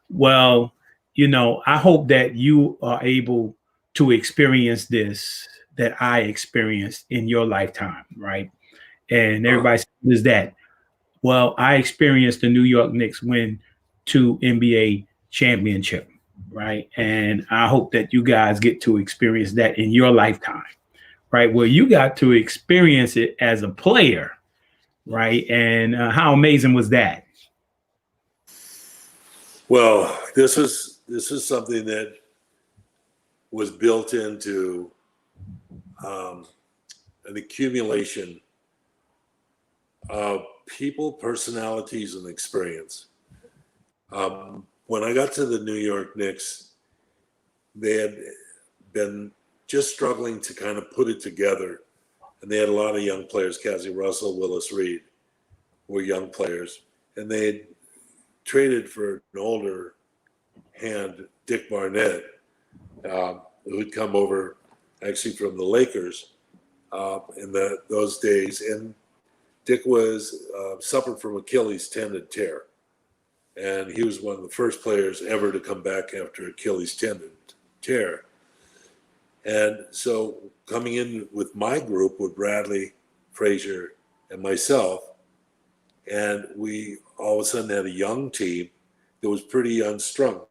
well, you know, I hope that you are able to experience this that I experienced in your lifetime, right? And everybody says that. Well, I experienced the New York Knicks win 2 NBA championship, right? And I hope that you guys get to experience that in your lifetime, right? Where you got to experience it as a player, right? And how amazing was that? Well, this is something that was built into an accumulation of people, personalities, and experience. When I got to the New York Knicks, they had been just struggling to kind of put it together. And they had a lot of young players. Cassie Russell, Willis Reed were young players. And they had traded for an older hand, Dick Barnett, who had come over actually from the Lakers in those days. And Dick was suffered from Achilles tendon tear. And he was one of the first players ever to come back after Achilles tendon tear. And so coming in with my group with Bradley, Frazier, and myself, and we all of a sudden had a young team that was pretty unstrung.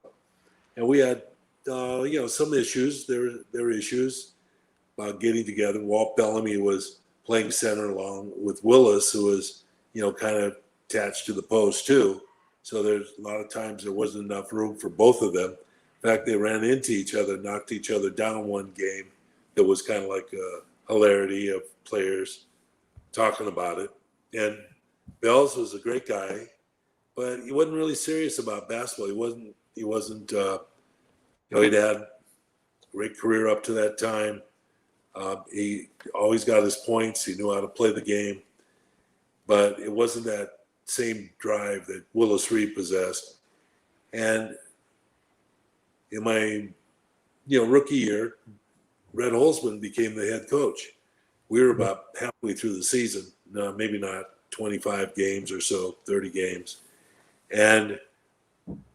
And we had, some issues. There were issues about getting together. Walt Bellamy was playing center along with Willis, who was, kind of attached to the post too. So there's a lot of times there wasn't enough room for both of them. In fact, they ran into each other, knocked each other down one game. That was kind of like a hilarity of players talking about it. And Bells was a great guy, but he wasn't really serious about basketball. He wasn't, he'd had a great career up to that time. He always got his points. He knew how to play the game, but it wasn't that same drive that Willis Reed possessed. And in my, rookie year, Red Holzman became the head coach. We were about halfway through the season, maybe not 25 games or so, 30 games. And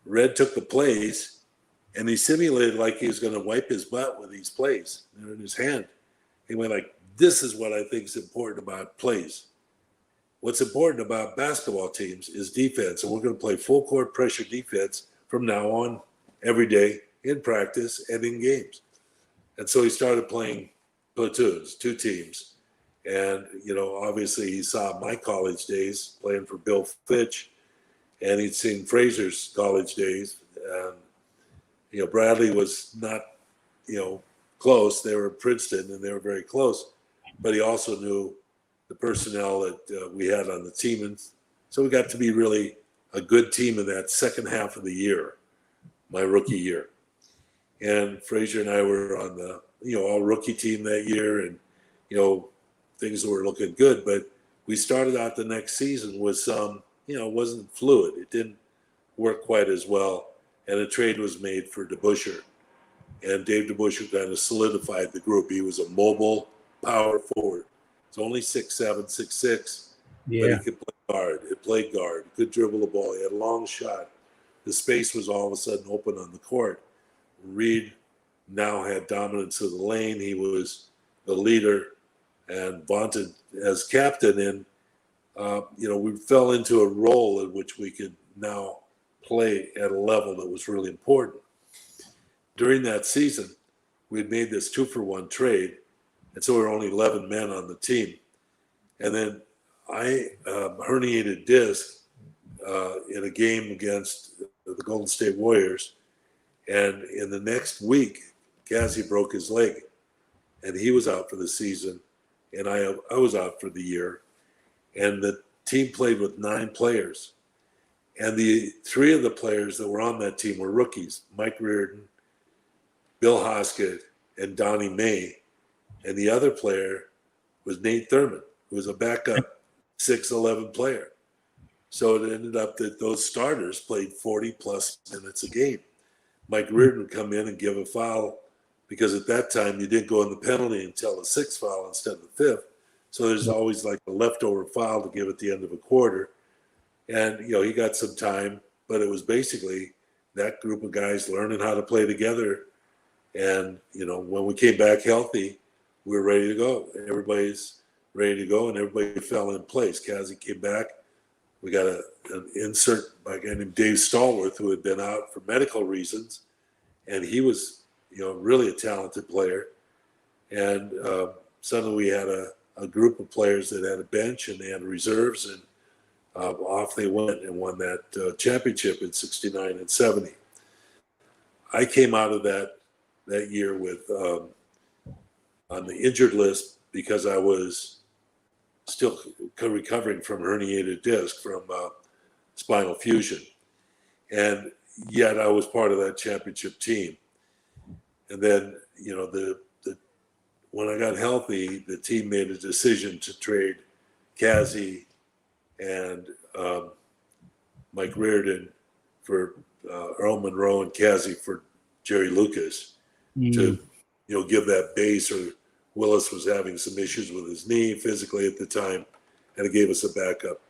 Red took the plays, and he simulated like he was going to wipe his butt with these plays. They're in his hand. He went like, this is what I think is important about plays. What's important about basketball teams is defense, and we're going to play full court pressure defense from now on every day in practice and in games. And so he started playing platoons, two teams. And, obviously he saw my college days playing for Bill Fitch, and he'd seen Frazier's college days. And, Bradley was not, close. They were at Princeton, and they were very close. But he also knew the personnel that we had on the team. And so we got to be really a good team in that second half of the year, my rookie year. And Frazier and I were on the, all rookie team that year, and, things were looking good. But we started out the next season with some, it wasn't fluid. It didn't work quite as well. And a trade was made for DeBusschere. And Dave DeBusschere kind of solidified the group. He was a mobile power forward. It's only 6'7", 6'6", Yeah. but he could play guard. He played guard. He could dribble the ball. He had a long shot. The space was all of a sudden open on the court. Reed now had dominance of the lane. He was the leader and vaunted as captain. And, we fell into a role in which we could now play at a level that was really important. During that season, we had made this 2-for-1 trade. And so we were only 11 men on the team. And then I herniated disc in a game against the Golden State Warriors. And in the next week, Cassie broke his leg, and he was out for the season, and I was out for the year. And the team played with 9 players. And the 3 of the players that were on that team were rookies: Mike Reardon, Bill Hoskett, and Donnie May. And the other player was Nate Thurman, who was a backup 6'11" player. So it ended up that those starters played 40-plus minutes a game. Mike Reardon would come in and give a foul, because at that time you didn't go in the penalty until the 6th foul instead of the 5th. So there's always like a leftover foul to give at the end of a quarter. And, he got some time, but it was basically that group of guys learning how to play together. And, when we came back healthy, we were ready to go. Everybody's ready to go, and everybody fell in place. Cassie came back. We got an insert by a guy named Dave Stallworth, who had been out for medical reasons. and he was, really a talented player. And suddenly we had a group of players that had a bench and they had reserves, and off they went and won that championship in '69 and '70. I came out of that year with on the injured list because I was still recovering from herniated disc from spinal fusion, and yet I was part of that championship team. And then, when I got healthy, the team made a decision to trade Cassie and Mike Reardon for Earl Monroe and Cassie for Jerry Lucas to, give that base. Or Willis was having some issues with his knee physically at the time, and it gave us a backup.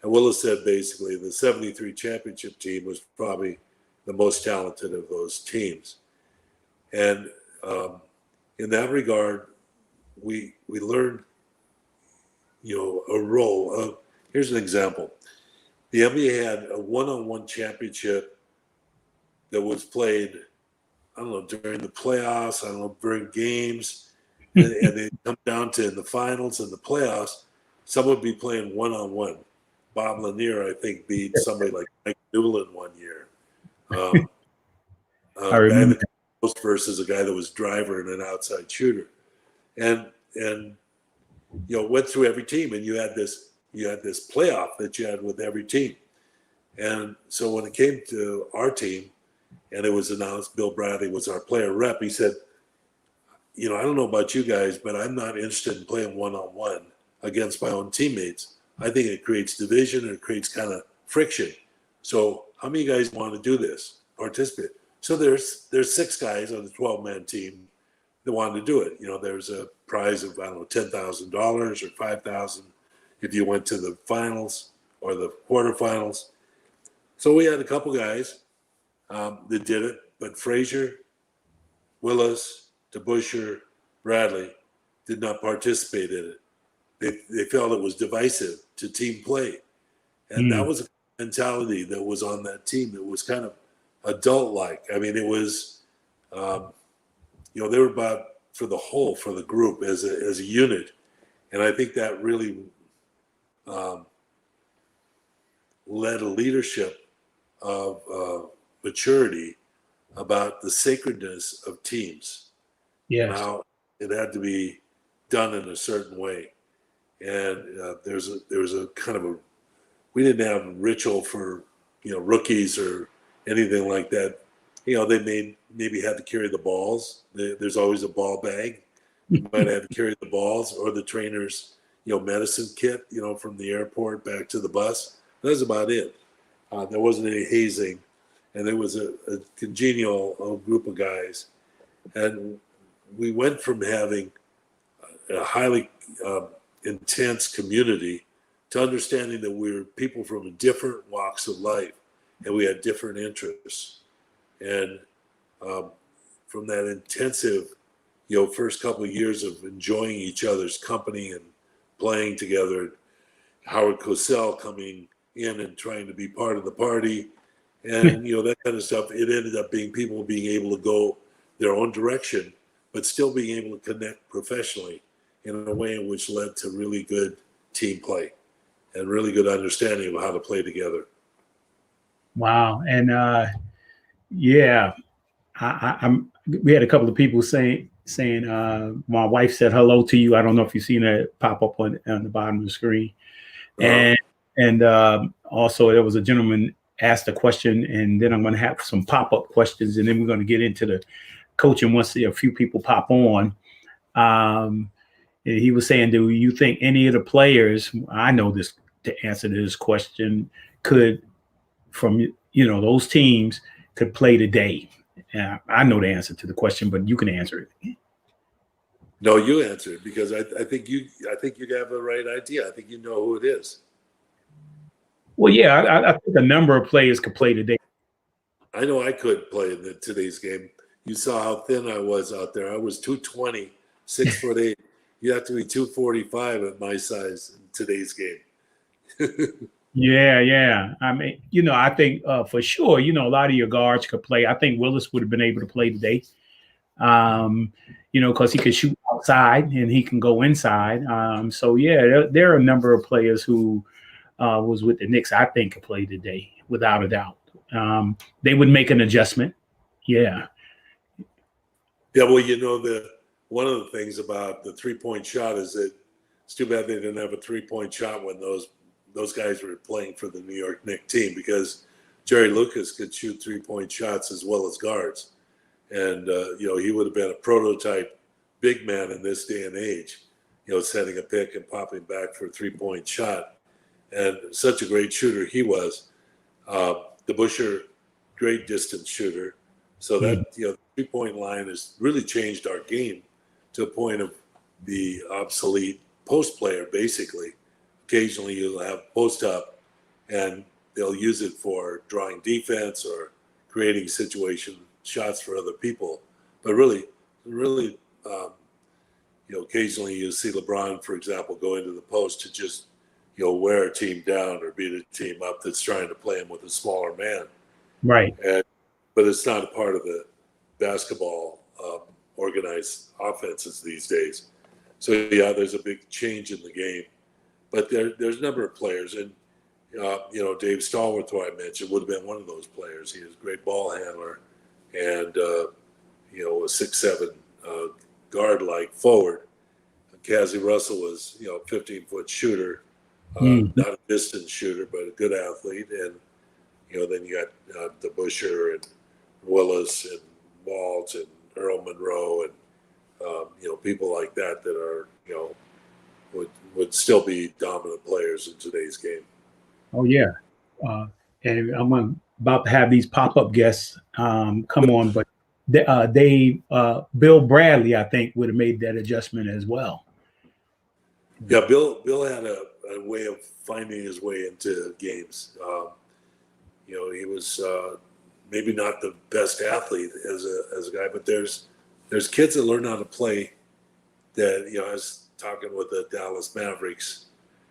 And Willis said basically the '73 championship team was probably the most talented of those teams. And in that regard, we learned, a role. Here's an example. The NBA had a one-on-one championship that was played, I don't know, during the playoffs, I don't know, during games, and they come down to in the finals and the playoffs, someone would be playing one-on-one. Bob Lanier, I think, beat somebody like Mike Newland one year. I remember versus a guy that was driver and an outside shooter, and went through every team, and you had this playoff that you had with every team. And so when it came to our team, and it was announced Bill Bradley was our player rep, he said, I don't know about you guys, but I'm not interested in playing one-on-one against my own teammates. I think it creates division and it creates kind of friction. So how many of you guys want to do this, participate? So there's 6 guys on the 12-man team that wanted to do it. There's a prize of, I don't know, $10,000 or $5,000 if you went to the finals or the quarterfinals. So we had a couple guys that did it, but Frazier, Willis, DeBusschere, Bradley did not participate in it. They felt it was divisive to team play. And that was a mentality that was on that team that was kind of adult-like. I mean, it was, they were about for the group as a unit. And I think that really led a leadership of maturity about the sacredness of teams. Yes. How it had to be done in a certain way. And there was a kind of we didn't have a ritual for, rookies or anything like that. They maybe had to carry the balls. There's always a ball bag. You might have to carry the balls or the trainer's, medicine kit, from the airport back to the bus. That's about it. There wasn't any hazing. And there was a congenial group of guys. And we went from having a highly intense community to understanding that we were people from different walks of life and we had different interests. And from that intensive, first couple of years of enjoying each other's company and playing together, Howard Cosell coming in and trying to be part of the party, and that kind of stuff, it ended up being people being able to go their own direction, but still being able to connect professionally in a way in which led to really good team play and really good understanding of how to play together. Wow. And we had a couple of people saying my wife said hello to you. I don't know if you've seen that pop up on the bottom of the screen. And also there was a gentleman asked a question, and then I'm going to have some pop-up questions, and then we're going to get into the coaching once a few people pop on. And he was saying, do you think any of the players, I know this to answer to this question, could, from those teams, could play today? I know the answer to the question, but you can answer it. No, you answer it, because I think you have the right idea. I think you know who it is. Well, yeah, I think a number of players could play today. I know I could play in today's game. You saw how thin I was out there. I was 220, 6'8". You have to be 245 at my size in today's game. Yeah. I mean, I think for sure, a lot of your guards could play. I think Willis would have been able to play today. Because he could shoot outside and he can go inside. So yeah, there are a number of players who was with the Knicks I think could play today without a doubt. They would make an adjustment. Yeah. Yeah, well, one of the things about the 3-point shot is that it's too bad they didn't have a 3-point shot when those guys were playing for the New York Knicks team, because Jerry Lucas could shoot 3-point shots as well as guards. And, he would have been a prototype big man in this day and age, setting a pick and popping back for a 3-point shot. And such a great shooter he was. The Busher, great distance shooter. So that, the 3-point line has really changed our game to a point of the obsolete post player, basically. Occasionally you'll have post up and they'll use it for drawing defense or creating situation shots for other people. But really, occasionally you see LeBron, for example, go into the post to just, wear a team down or beat a team up that's trying to play him with a smaller man. Right. But it's not a part of the basketball organized offenses these days. So yeah, there's a big change in the game. But there's a number of players, and Dave Stallworth, who I mentioned, would have been one of those players. He was a great ball handler, and a 6'7" guard-like forward. Cassie Russell was 15-foot shooter, not a distance shooter, but a good athlete. And then you got the Busher and Willis and Walt and Earl Monroe and people like that are would still be dominant players in today's game. Oh yeah, and I'm about to have these pop-up guests come on, but Bill Bradley, I think, would have made that adjustment as well. Yeah, Bill had a way of finding his way into games. He was maybe not the best athlete as a guy, but there's kids that learn how to play. That I was talking with the Dallas Mavericks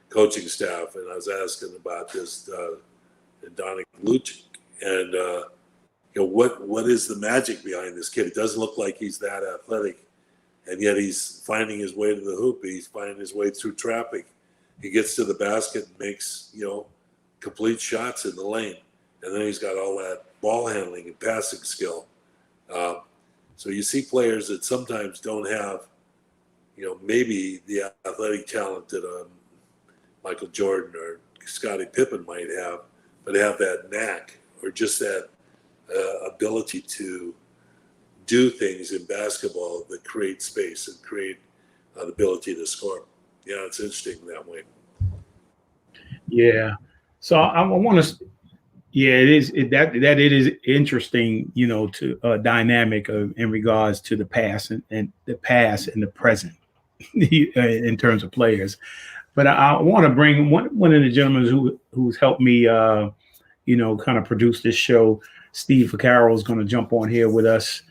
coaching staff, and I was asking about this Donik Lucic, and what is the magic behind this kid? It doesn't look like he's that athletic, and yet he's finding his way to the hoop. He's finding his way through traffic. He gets to the basket and makes complete shots in the lane, and then he's got all that ball handling and passing skill. So you see players that sometimes don't have maybe the athletic talent that Michael Jordan or Scottie Pippen might have, but have that knack or just that ability to do things in basketball that create space and create the ability to score. Yeah, it's interesting that way. Yeah. So I want to. Yeah, it is. It is interesting, to dynamic in regards to the past and the past and the present in terms of players. But I want to bring one of the gentlemen who's helped me, kind of produce this show. Steve Vaccaro is going to jump on here with us.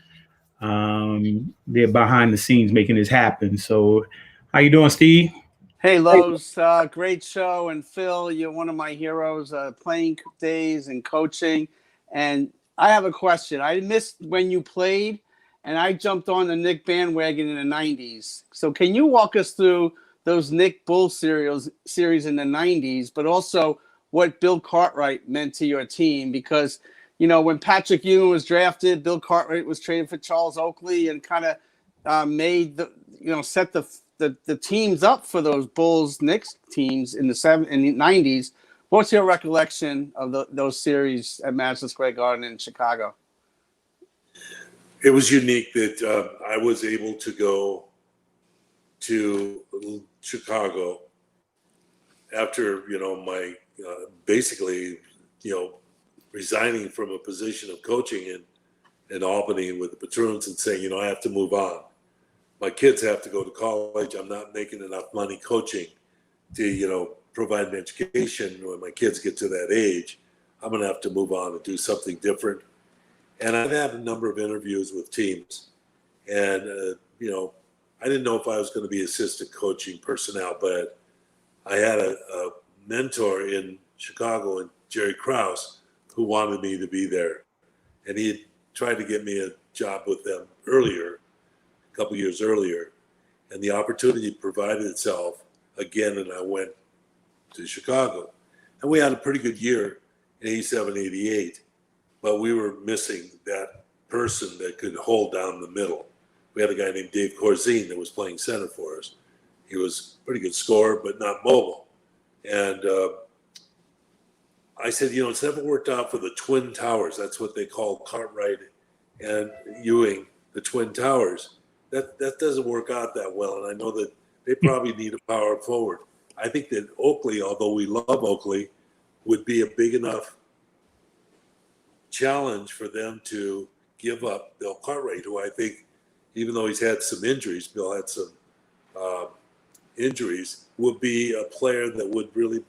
They're behind the scenes making this happen. So, how you doing, Steve? Hey, Lowe's, great show. And Phil, you're one of my heroes, playing days and coaching. And I have a question. I missed when you played, and I jumped on the Knick bandwagon in the 90s. So can you walk us through those Knick Bull series in the 90s, but also what Bill Cartwright meant to your team? Because, when Patrick Ewing was drafted, Bill Cartwright was traded for Charles Oakley and kind of made set the teams up for those Bulls Knicks teams in the 90s. What's your recollection of those series at Madison Square Garden in Chicago? It was unique that I was able to go to Chicago after my basically resigning from a position of coaching in Albany with the Patroons and saying I have to move on. My kids have to go to college. I'm not making enough money coaching to, provide an education. When my kids get to that age, I'm going to have to move on and do something different. And I've had a number of interviews with teams. And, I didn't know if I was going to be assistant coaching personnel, but I had a mentor in Chicago, and Jerry Krause, who wanted me to be there. And he had tried to get me a job with them earlier, a couple years earlier. And the opportunity provided itself again, and I went to Chicago. And we had a pretty good year in 87, 88, but we were missing that person that could hold down the middle. We had a guy named Dave Corzine that was playing center for us. He was a pretty good scorer, but not mobile. And I said, it's never worked out for the Twin Towers. That's what they call Cartwright and Ewing, the Twin Towers. That doesn't work out that well. And I know that they probably need a power forward. I think that Oakley, although we love Oakley, would be a big enough challenge for them to give up Bill Cartwright, who I think, even though he's had some injuries, Bill had some injuries, would be a player that would really,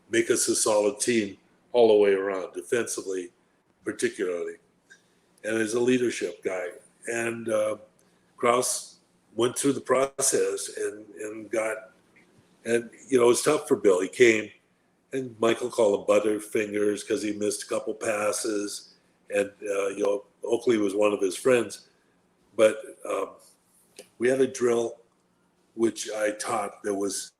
make us a solid team all the way around, defensively particularly, and as a leadership guy. And Krause went through the process and it was tough for Bill. He came, and Michael called him Butterfingers because he missed a couple passes, and Oakley was one of his friends. But we had a drill which I taught that was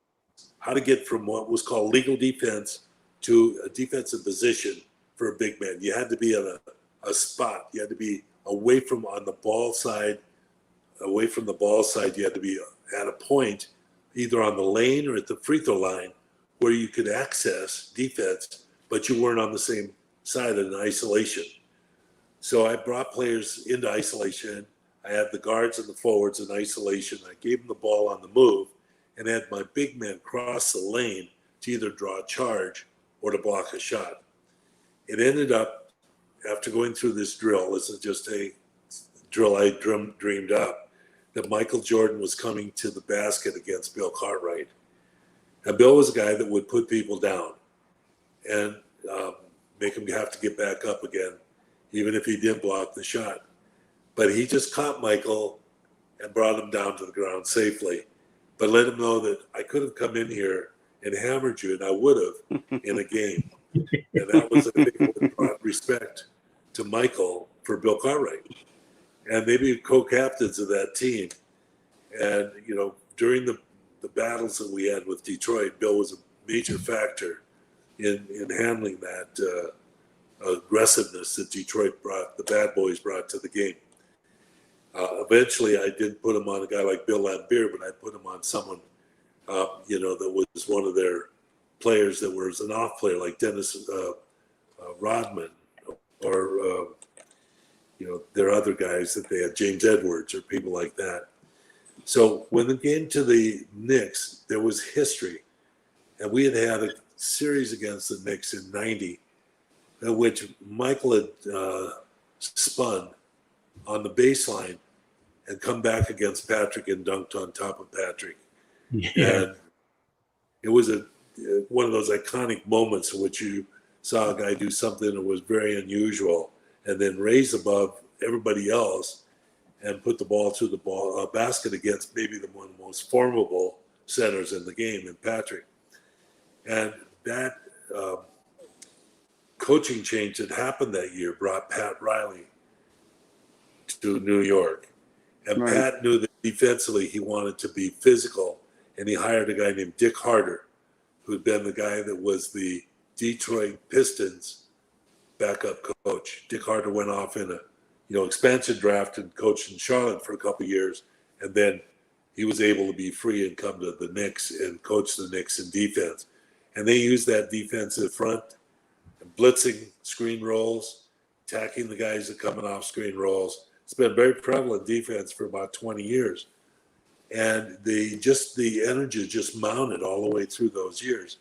how to get from what was called legal defense to a defensive position for a big man. You had to be on a spot. You had to be away from the ball side. You had to be at a point, either on the lane or at the free throw line, where you could access defense, but you weren't on the same side in isolation. So I brought players into isolation. I had the guards and the forwards in isolation. I gave them the ball on the move and had my big man cross the lane to either draw a charge or to block a shot. It ended up, after going through this drill, this is just a drill I dreamed up, that Michael Jordan was coming to the basket against Bill Cartwright. And Bill was a guy that would put people down and make them have to get back up again, even if he didn't block the shot. But he just caught Michael and brought him down to the ground safely, but let him know that I could have come in here and hammered you, and I would have in a game. And that was, I think, what brought respect to Michael for Bill Cartwright. And they be co-captains of that team. And, during the battles that we had with Detroit, Bill was a major factor in handling that aggressiveness that Detroit brought, the bad boys brought to the game. Eventually, I didn't put him on a guy like Bill Laimbeer, but I put him on someone, that was one of their players that was an off player, like Dennis Rodman, or, there are other guys that they had, James Edwards or people like that. So when it came to the Knicks, there was history. And we had a series against the Knicks in 90, in which Michael had spun on the baseline and come back against Patrick and dunked on top of Patrick. Yeah. And it was one of those iconic moments in which you saw a guy do something that was very unusual and then raise above everybody else and put the ball through the basket against maybe one of the most formidable centers in the game in Patrick. And that coaching change that happened that year brought Pat Riley to New York. And right. Pat knew that defensively he wanted to be physical, and he hired a guy named Dick Harder, who'd been the guy that was the Detroit Pistons backup coach. Dick Harder went off in a expansion draft and coached in Charlotte for a couple of years, and then he was able to be free and come to the Knicks and coach the Knicks in defense. And they used that defensive front, blitzing screen rolls, attacking the guys that are coming off screen rolls. It's been very prevalent defense for about 20 years. And the energy just mounted all the way through those years.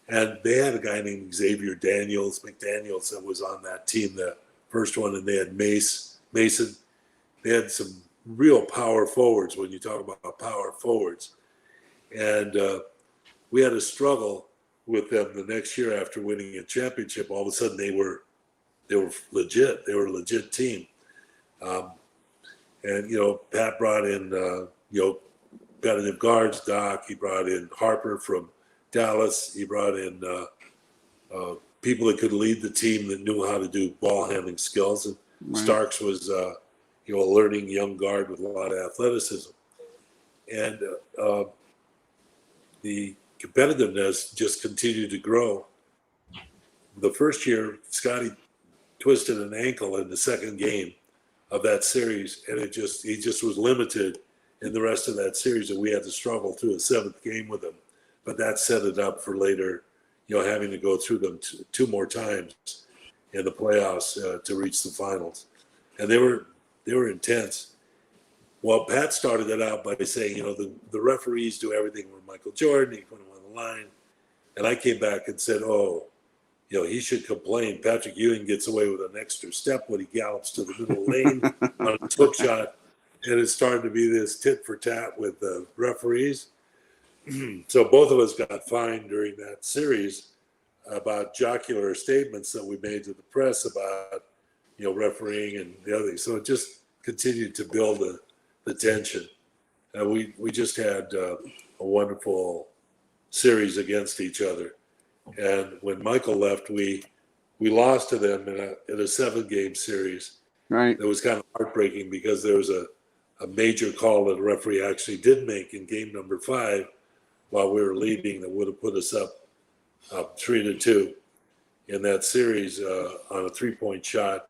And they had a guy named Xavier McDaniels that was on that team, the first one, and they had Mason. They had some real power forwards when you talk about power forwards. And we had a struggle with them the next year after winning a championship. All of a sudden they were legit. They were a legit team. And Pat brought in competitive guards, Doc. He brought in Harper from Dallas. He brought in people that could lead the team that knew how to do ball handling skills. And Starks was, a learning young guard with a lot of athleticism. And the competitiveness just continued to grow. The first year, Scotty twisted an ankle in the second game of that series, and he just was limited in the rest of that series, and we had to struggle through a seventh game with him. But that set it up for later, having to go through them two more times in the playoffs to reach the finals, and they were intense. Well, Pat started it out by saying, the referees do everything with Michael Jordan. He put him on the line, and I came back and said, he should complain. Patrick Ewing gets away with an extra step when he gallops to the middle lane on a hook shot, and it's starting to be this tit for tat with the referees. So both of us got fined during that series about jocular statements that we made to the press about, refereeing and the other things. So it just continued to build the tension. We just had a wonderful series against each other. And when Michael left, we lost to them in a 7-game series. Right. It was kind of heartbreaking because there was a major call that the referee actually did make in game number 5 while we were leading that would have put us up 3-2 in that series on a 3-point shot.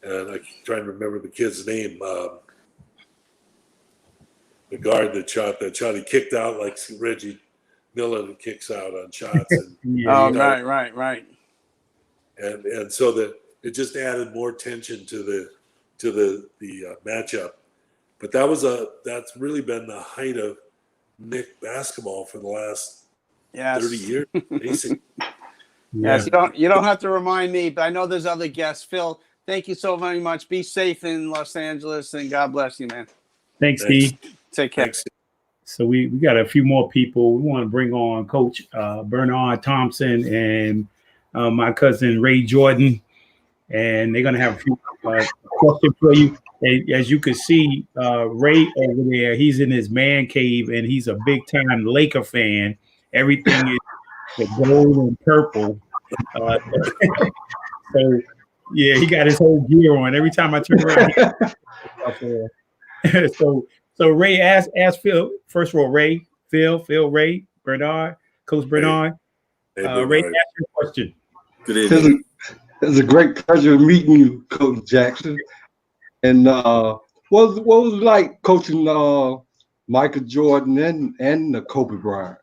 And I'm trying to remember the kid's name. The guard that shot, he kicked out like Reggie Miller that kicks out on shots. And, right. And so that it just added more tension to the matchup. But that's really been the height of Nick basketball for the last 30 years, basically. Yes, you don't have to remind me, but I know there's other guests. Phil, thank you so very much. Be safe in Los Angeles, and God bless you, man. Thanks, Steve. Take care. Thanks. So we got a few more people. We want to bring on Coach Bernard Thompson and my cousin Ray Jordan, and they're going to have a few questions for you. As you can see, Ray over there, he's in his man cave, and he's a big-time Laker fan. Everything is the gold and purple. So, yeah, he got his whole gear on. Every time I turn around, So Ray, ask Phil, first of all, Ray, Phil, Ray, Bernard, Coach Bernard. Hey, Ray, ask your question. Good evening. It's a great pleasure meeting you, Coach Jackson. And what was it like coaching Michael Jordan and Kobe Bryant?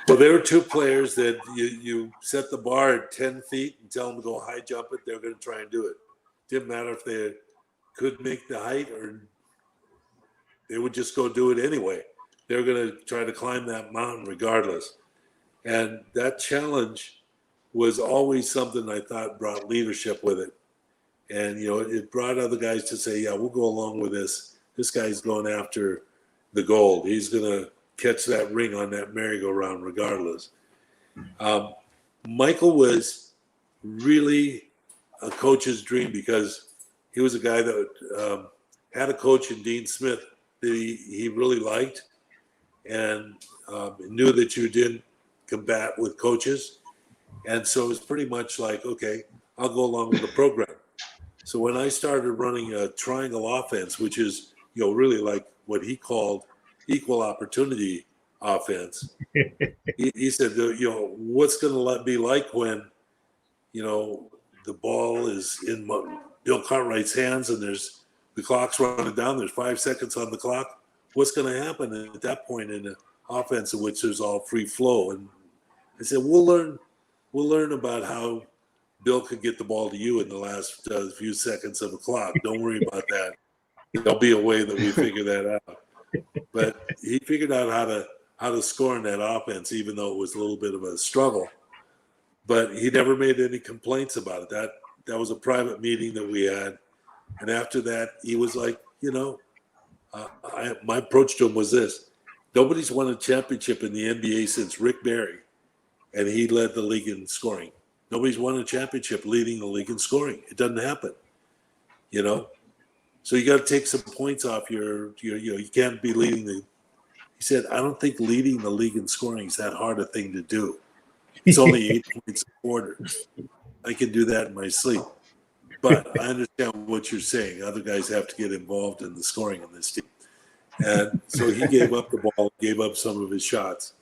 Well, there were two players that you set the bar at 10 feet and tell them to go high jump it. They're going to try and do it. Didn't matter if they could make the height or they would just go do it anyway. They're going to try to climb that mountain regardless. And that challenge was always something I thought brought leadership with it. And, it brought other guys to say, yeah, we'll go along with this. This guy's going after the gold. He's going to catch that ring on that merry-go-round regardless. Michael was really a coach's dream because he was a guy that had a coach in Dean Smith that he really liked and knew that you didn't combat with coaches. And so it was pretty much like, okay, I'll go along with the program. So when I started running a triangle offense, which is, really like what he called equal opportunity offense, he said, what's going to be like when, the ball is in Bill Cartwright's hands and the clock's running down, there's 5 seconds on the clock. What's going to happen at that point in an offense in which there's all free flow? And I said, we'll learn about how Bill could get the ball to you in the last few seconds of the clock. Don't worry about that. There'll be a way that we figure that out. But he figured out how to score in that offense, even though it was a little bit of a struggle. But he never made any complaints about it. That was a private meeting that we had. And after that, he was like, my approach to him was this. Nobody's won a championship in the NBA since Rick Barry, and he led the league in scoring. Nobody's won a championship leading the league in scoring. It doesn't happen, So you got to take some points off you can't be leading He said, I don't think leading the league in scoring is that hard a thing to do. It's only 8 points a quarter. I can do that in my sleep. But I understand what you're saying. Other guys have to get involved in the scoring in this team. And so he gave up the ball, gave up some of his shots.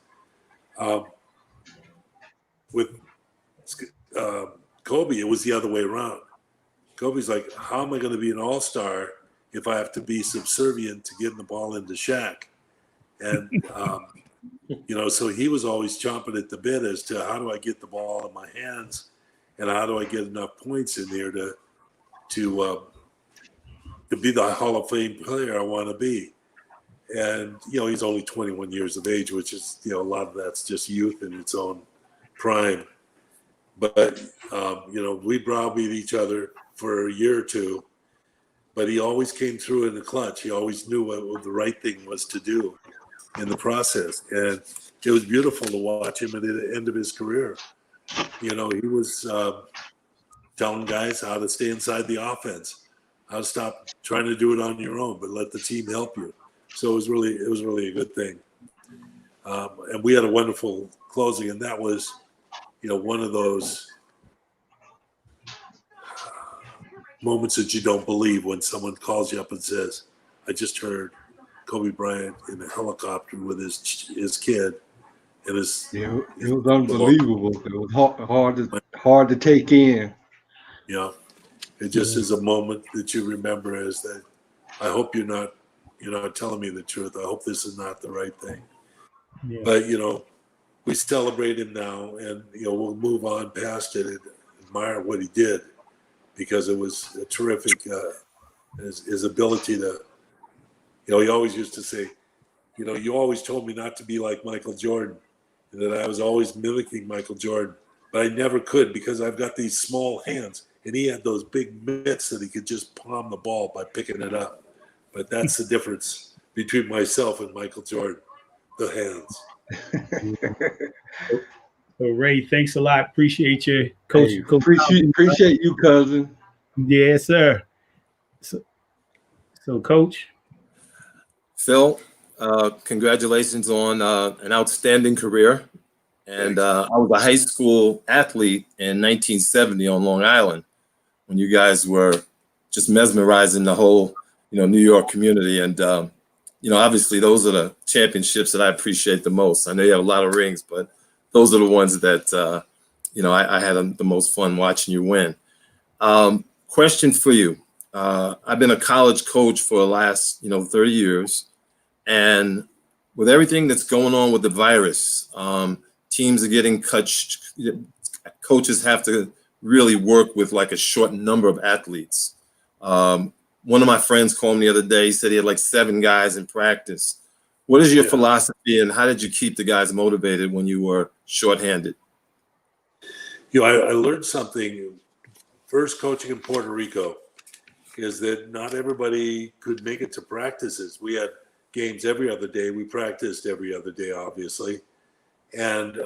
With Kobe, it was the other way around. Kobe's like, how am I going to be an all-star if I have to be subservient to getting the ball into Shaq? And, so he was always chomping at the bit as to how do I get the ball in my hands and how do I get enough points in there to be the Hall of Fame player I want to be. And, he's only 21 years of age, which is, a lot of that's just youth in its own prime. But, we browbeat each other for a year or two, but he always came through in the clutch. He always knew what the right thing was to do in the process. And it was beautiful to watch him at the end of his career. He was telling guys how to stay inside the offense, how to stop trying to do it on your own, but let the team help you. So it was really a good thing. And we had a wonderful closing, and that was, one of those moments that you don't believe when someone calls you up and says, I just heard Kobe Bryant in a helicopter with his kid. And it was unbelievable. It was hard to take in. Yeah. It just is a moment that you remember as that. I hope you're not telling me the truth. I hope this is not the right thing. Yeah. But, we celebrate him now, and, we'll move on past it and admire what he did, because it was a terrific, his ability to, he always used to say, you always told me not to be like Michael Jordan, and that I was always mimicking Michael Jordan, but I never could because I've got these small hands, and he had those big mitts that he could just palm the ball by picking it up. But that's the difference between myself and Michael Jordan, the hands. So Ray, thanks a lot. Appreciate you, Coach. Hey, appreciate you, cousin. Yes, sir. So Coach. Phil, congratulations on an outstanding career. And I was a high school athlete in 1970 on Long Island when you guys were just mesmerizing the whole, New York community. And, obviously those are the championships that I appreciate the most. I know you have a lot of rings, but those are the ones that, I had the most fun watching you win. Question for you. I've been a college coach for the last, 30 years. And with everything that's going on with the virus, teams are getting cut. Coaches have to really work with like a short number of athletes. One of my friends called me the other day. He said he had like 7 guys in practice. What is your philosophy, and how did you keep the guys motivated when you were shorthanded? I learned something first coaching in Puerto Rico is that not everybody could make it to practices. We had games every other day. We practiced every other day, obviously. And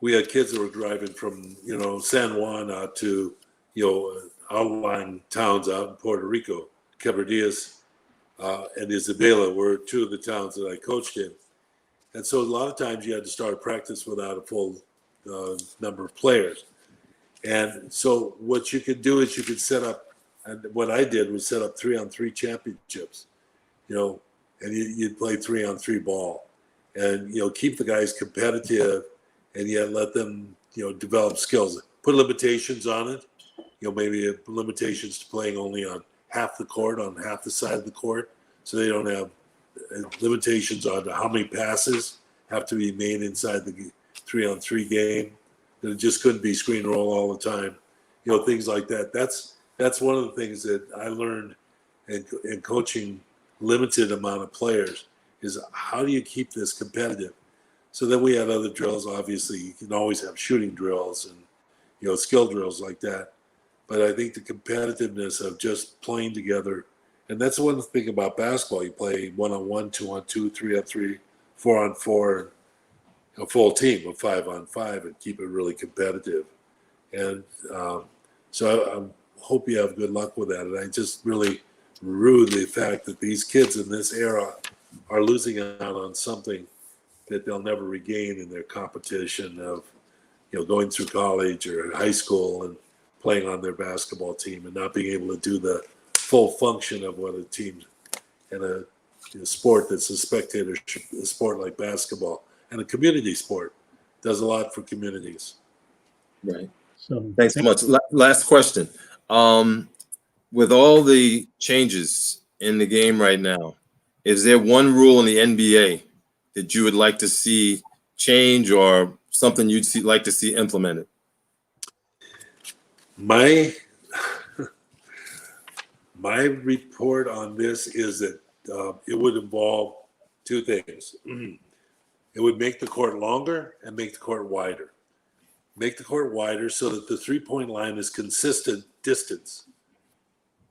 we had kids that were driving from, San Juan out to, outlying towns out in Puerto Rico. Quebradillas and Isabela were 2 of the towns that I coached in. And so a lot of times you had to start practice without a full number of players. And so what you could do is you could set up, and what I did was set up 3-on-3 championships, and you'd play 3-on-3 ball and, keep the guys competitive and yet let them, develop skills, put limitations on it, maybe limitations to playing only on half the court, on half the side of the court. So they don't have limitations on how many passes have to be made inside the 3-on-3 game. That it just couldn't be screen roll all the time, things like that. That's one of the things that I learned in coaching limited amount of players is how do you keep this competitive? So then we had other drills. Obviously, you can always have shooting drills and, skill drills like that. But I think the competitiveness of just playing together, and that's one thing about basketball. You play 1-on-1, 2-on-2, 3-on-3, 4-on-4, and a full team of 5-on-5 and keep it really competitive. And so I hope you have good luck with that. And I just really rue the fact that these kids in this era are losing out on something that they'll never regain in their competition of, going through college or high school and playing on their basketball team and not being able to do the full function of what a team in a sport that's a spectator sport like basketball and a community sport does a lot for communities. Right. So Thanks so much. Last question. With all the changes in the game right now, is there one rule in the NBA that you would like to see change or something you'd like to see implemented? My report on this is that it would involve two things. It would make the court longer and make the court wider. Make the court wider so that the three-point line is consistent distance,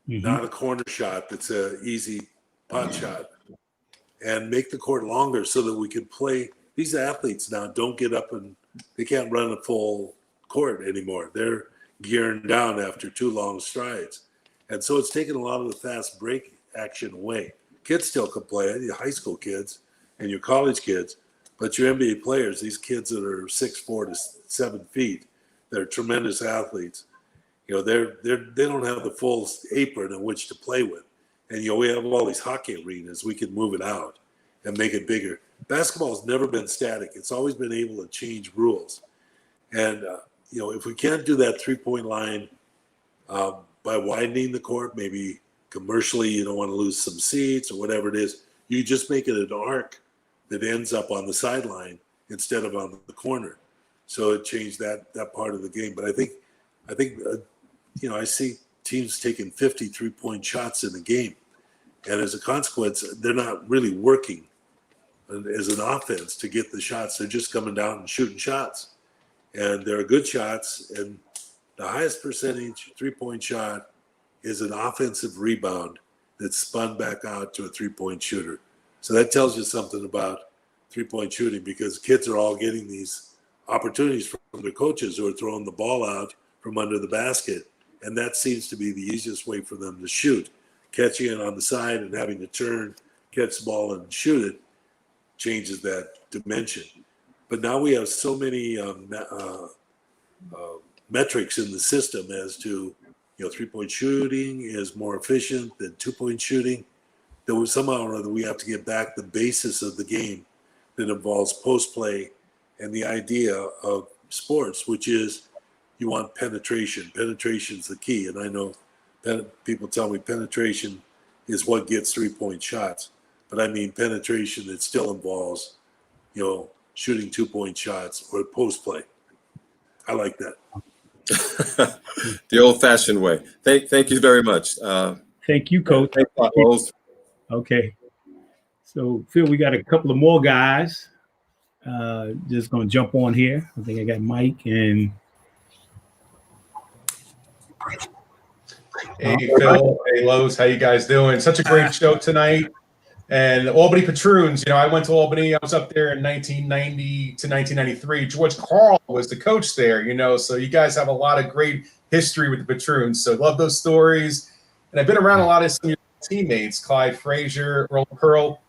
not a corner shot that's an easy pot shot. And make the court longer so that we can play. These athletes now don't get up and they can't run a full court anymore. They're gearing down after 2 long strides. And so it's taken a lot of the fast break action away. Kids still can play, your high school kids and your college kids, but your NBA players, these kids that are 6'4" to 7 feet, they're tremendous athletes. They don't have the full apron in which to play with. And we have all these hockey arenas. We can move it out and make it bigger. Basketball has never been static. It's always been able to change rules. And if we can't do that three-point line by widening the court, maybe commercially you don't want to lose some seats or whatever it is, you just make it an arc that ends up on the sideline instead of on the corner. So it changed that part of the game. But I think I see teams taking 50 three-point shots in the game. And as a consequence, they're not really working as an offense to get the shots. They're just coming down and shooting shots. And they're good shots. And the highest percentage three-point shot is an offensive rebound that's spun back out to a three-point shooter. So that tells you something about three-point shooting, because kids are all getting these opportunities from their coaches who are throwing the ball out from under the basket. And that seems to be the easiest way for them to shoot. Catching it on the side and having to turn, catch the ball and shoot it changes that dimension. But now we have so many metrics in the system as to, three-point shooting is more efficient than two-point shooting. That somehow or other we have to get back the basis of the game that involves post play and the idea of sports, which is you want penetration. Penetration is the key. And I know people tell me penetration is what gets three-point shots. But I mean penetration that still involves, shooting two-point shots or post play. I like that. The old-fashioned way. Thank you very much. Thank you, Coach. Okay. So, Phil, we got a couple of more guys. Just going to jump on here. I think I got Mike and... Hey, Phil. Hey, Lowe's. How you guys doing? Such a great show tonight. And the Albany Patroons, I went to Albany. I was up there in 1990 to 1993. George Karl was the coach there, so you guys have a lot of great history with the Patroons. So love those stories. And I've been around a lot of some of your teammates, Clyde Frazier, Earl Pearl,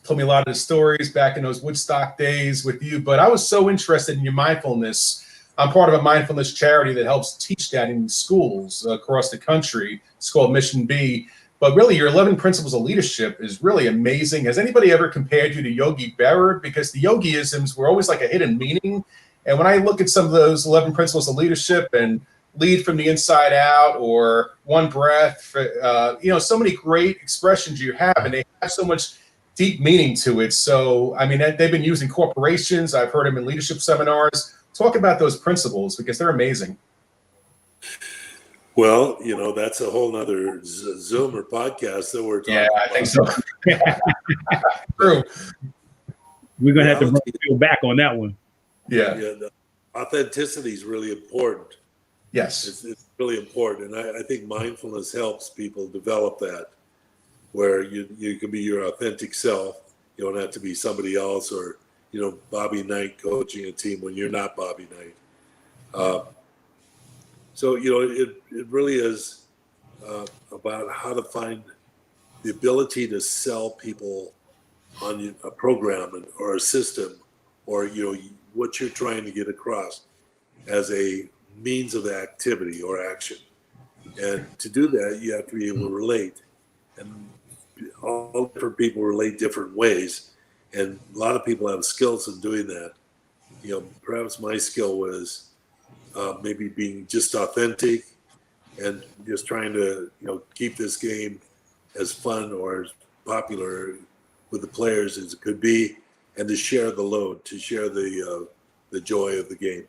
told me a lot of the stories back in those Woodstock days with you. But I was so interested in your mindfulness. I'm part of a mindfulness charity that helps teach that in schools across the country. It's called Mission B. But really, your 11 principles of leadership is really amazing. Has anybody ever compared you to Yogi Berra? Because the Yogi-isms were always like a hidden meaning. And when I look at some of those 11 principles of leadership and lead from the inside out or one breath, so many great expressions you have, and they have so much deep meaning to it. So, they've been used in corporations. I've heard them in leadership seminars. Talk about those principles because they're amazing. Well, that's a whole nother Zoom or podcast that we're talking about. Yeah, I think so. True. We're going to have to go back on that one. Yeah. The authenticity is really important. Yes. It's really important. And I think mindfulness helps people develop that, where you can be your authentic self. You don't have to be somebody else or, Bobby Knight coaching a team when you're not Bobby Knight. So, it really is about how to find the ability to sell people on a program or a system, or what you're trying to get across as a means of activity or action. And to do that, you have to be able to relate. And all different people relate different ways. And a lot of people have skills in doing that. Perhaps my skill was maybe being just authentic and just trying to, keep this game as fun or as popular with the players as it could be, and to share the load, to share the joy of the game.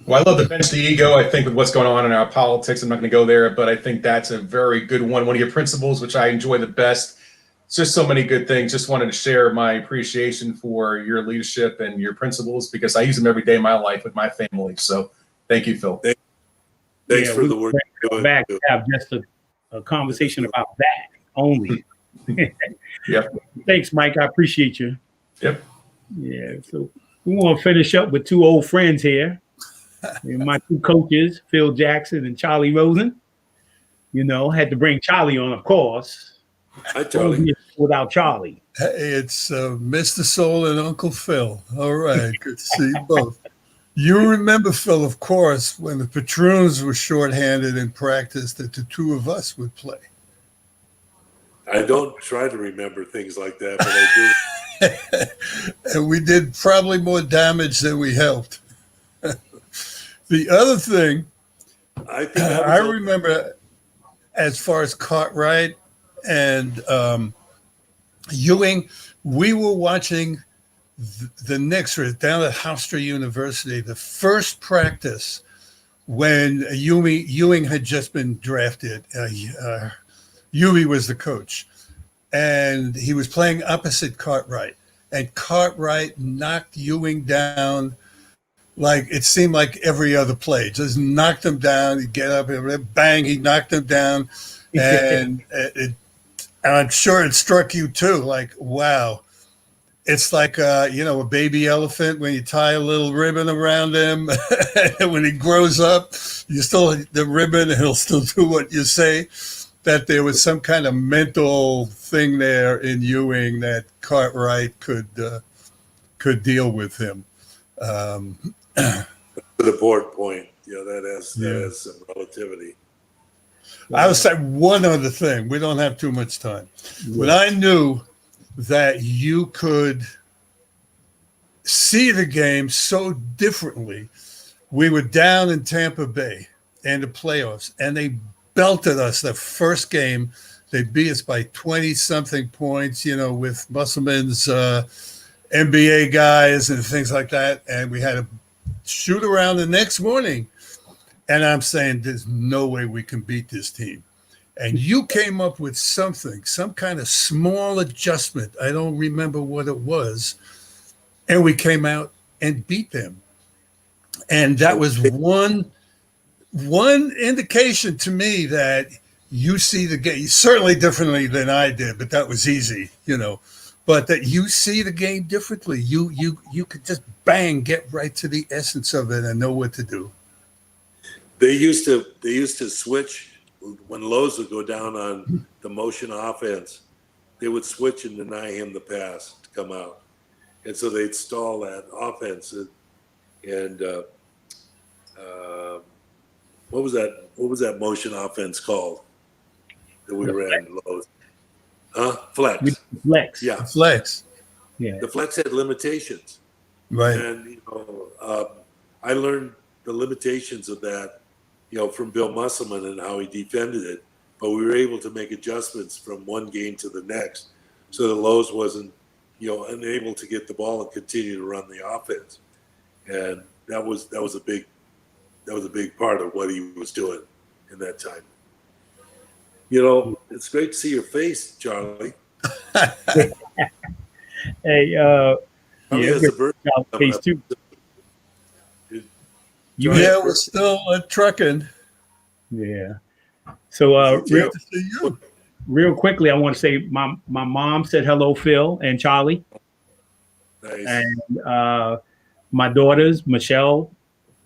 Well, I love to bench the ego. I think with what's going on in our politics, I'm not going to go there, but I think that's a very good one. One of your principles, which I enjoy the best. It's just so many good things. Just wanted to share my appreciation for your leadership and your principles, because I use them every day of my life with my family. So thank you, Phil. Thanks for the work. Back to have just a conversation about that only. Yep. Thanks, Mike. I appreciate you. Yep. Yeah. So we want to finish up with two old friends here. And my two coaches, Phil Jackson and Charlie Rosen. Had to bring Charlie on, of course. Hi, Charlie. Without Charlie. Hey, it's Mr. Soul and Uncle Phil. All right, good to see you both. You remember, Phil, of course, when the Patroons were shorthanded in practice, that the two of us would play. I don't try to remember things like that, but I do. And we did probably more damage than we helped. The other thing, I remember, as far as Cartwright and Ewing, we were watching the Knicks down at Hofstra University, the first practice when Ewing had just been drafted. Ewing was the coach, and he was playing opposite Cartwright, and Cartwright knocked Ewing down. Like it seemed like every other play, just knocked him down. He'd get up and bang, he knocked him down. And I'm sure it struck you too. Like, wow, it's like, a baby elephant when you tie a little ribbon around him. And when he grows up, you still the ribbon and he'll still do what you say. That there was some kind of mental thing there in Ewing that Cartwright could deal with him. to the board point, that has some relativity. I would say one other thing. We don't have too much time. Yeah. When I knew that you could see the game so differently, we were down in Tampa Bay in the playoffs, and they belted us the first game. They beat us by 20-something points, with Musselman's NBA guys and things like that. And we had to shoot around the next morning. And I'm saying there's no way we can beat this team. And you came up with some kind of small adjustment. I don't remember what it was. And we came out and beat them. And that was one indication to me that you see the game certainly differently than I did, but that was easy, But that you see the game differently. You could just bang, get right to the essence of it and know what to do. They used to switch when Lowe's would go down on the motion offense. They would switch and deny him the pass to come out, and so they'd stall that offense. And what was that motion offense called that we ran Lowe's? Flex. Flex. Yeah. Flex. Yeah. The flex had limitations. Right. And I learned the limitations of that, from Bill Musselman and how he defended it. But we were able to make adjustments from one game to the next, so that Lowe's wasn't, unable to get the ball and continue to run the offense. And that was a big part of what he was doing in that time. It's great to see your face, Charlie. Hey, has a bird face too. We're still trucking. Yeah. So real quickly, I want to say my mom said hello, Phil and Charlie. Nice. And my daughters, Michelle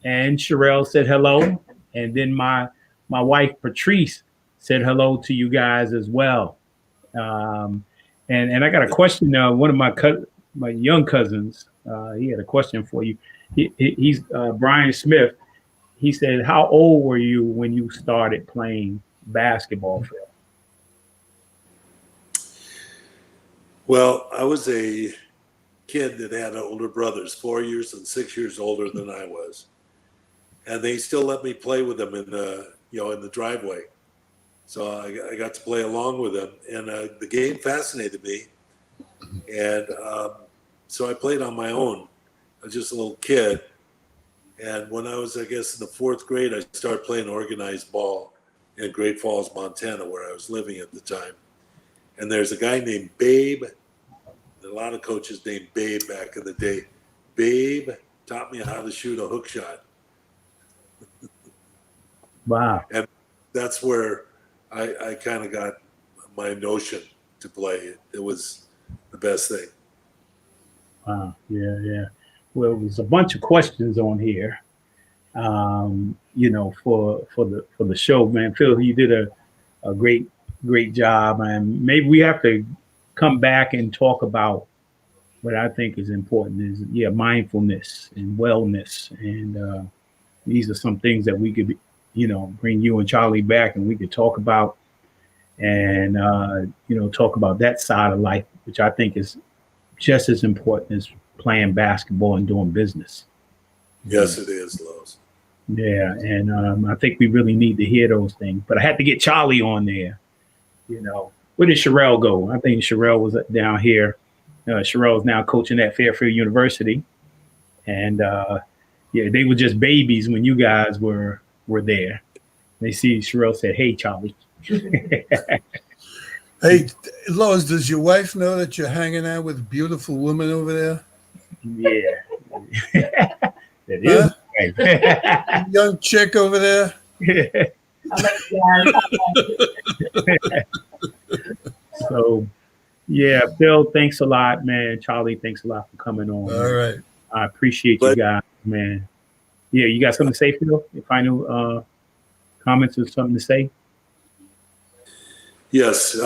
and Sherelle, said hello. And then my wife, Patrice, said hello to you guys as well. And I got a question. One of my young cousins, he had a question for you. He's Brian Smith. He said, "How old were you when you started playing basketball, Phil?" Well, I was a kid that had older brothers, 4 years and 6 years older than I was, and they still let me play with them in the driveway. So I got to play along with them, and the game fascinated me, and so I played on my own. I was just a little kid, and when I was, I guess, in the 4th grade, I started playing organized ball in Great Falls, Montana, where I was living at the time. And there's a guy named Babe. A lot of coaches named Babe back in the day. Babe taught me how to shoot a hook shot. Wow. And that's where I kind of got my notion to play. It was the best thing. Wow. Yeah. Well, there's a bunch of questions on here, for the show, man. Phil, you did a great job, and maybe we have to come back and talk about what I think is important is mindfulness and wellness, and these are some things that we could bring you and Charlie back and we could talk about, and talk about that side of life, which I think is just as important as playing basketball and doing business. Yes, it is, Lowe's. Yeah, and I think we really need to hear those things. But I had to get Charlie on there. Where did Sherelle go? I think Sherelle was down here. Sherelle is now coaching at Fairfield University, and they were just babies when you guys were there. They see Sherelle said, "Hey, Charlie." Hey, Lois, does your wife know that you're hanging out with a beautiful woman over there? Yeah. It is. Huh? Young chick over there. So, yeah, Phil, thanks a lot, man. Charlie, thanks a lot for coming on. All right. I appreciate you guys, man. Yeah, you got something to say, Phil? Your final comments or something to say? Yes.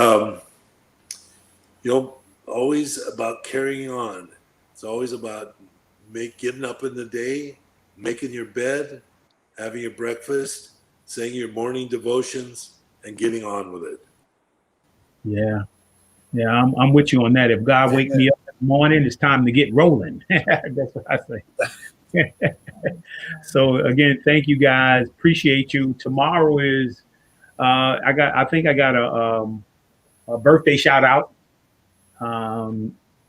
Always about carrying on. It's always about getting up in the day, making your bed, having your breakfast, saying your morning devotions, and getting on with it. Yeah, I'm with you on that. If God wake me up in the morning, it's time to get rolling. That's what I say. So again, thank you guys. Appreciate you. Tomorrow is I think I got a birthday shout out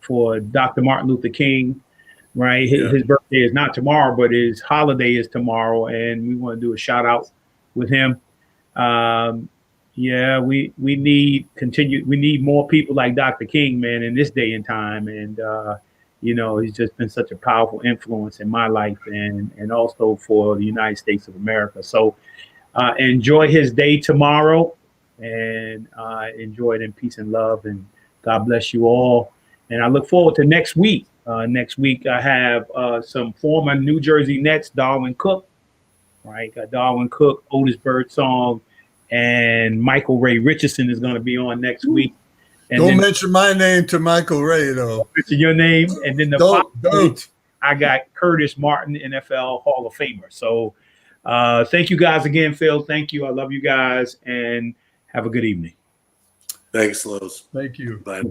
for Dr. Martin Luther King. Right, his birthday is not tomorrow, but his holiday is tomorrow, and we want to do a shout out with him. We need more people like Dr. King, man, in this day and time. And he's just been such a powerful influence in my life and also for the United States of America. So enjoy his day tomorrow, and enjoy it in peace and love, and God bless you all. And I look forward to next week. Next week, I have some former New Jersey Nets, Darwin Cook, right? Got Darwin Cook, Otis Birdsong, and Michael Ray Richardson is going to be on next week. And don't mention my name to Michael Ray, though. Mention your name. And then don't. I got Curtis Martin, NFL Hall of Famer. So thank you guys again, Phil. Thank you. I love you guys, and have a good evening. Thanks, Lowe's. Thank you. Bye.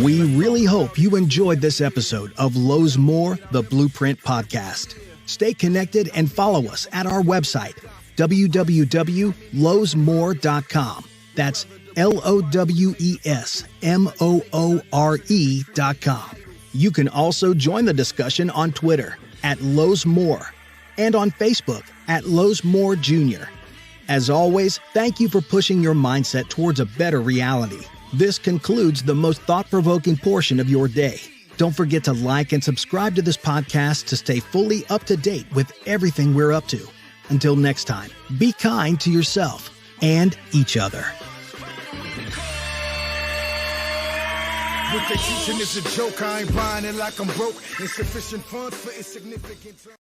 We really hope you enjoyed this episode of Lowe's More, the BluePrint podcast. Stay connected and follow us at our website, www.lowesmore.com. That's LOWESMOORE.com. You can also join the discussion on Twitter at Lowe's More and on Facebook at Lowe's More Jr. As always, thank you for pushing your mindset towards a better reality. This concludes the most thought-provoking portion of your day. Don't forget to like and subscribe to this podcast to stay fully up to date with everything we're up to. Until next time, be kind to yourself and each other. What they teaching is a joke. I ain't buying it like I'm broke. Insufficient funds for insignificant time.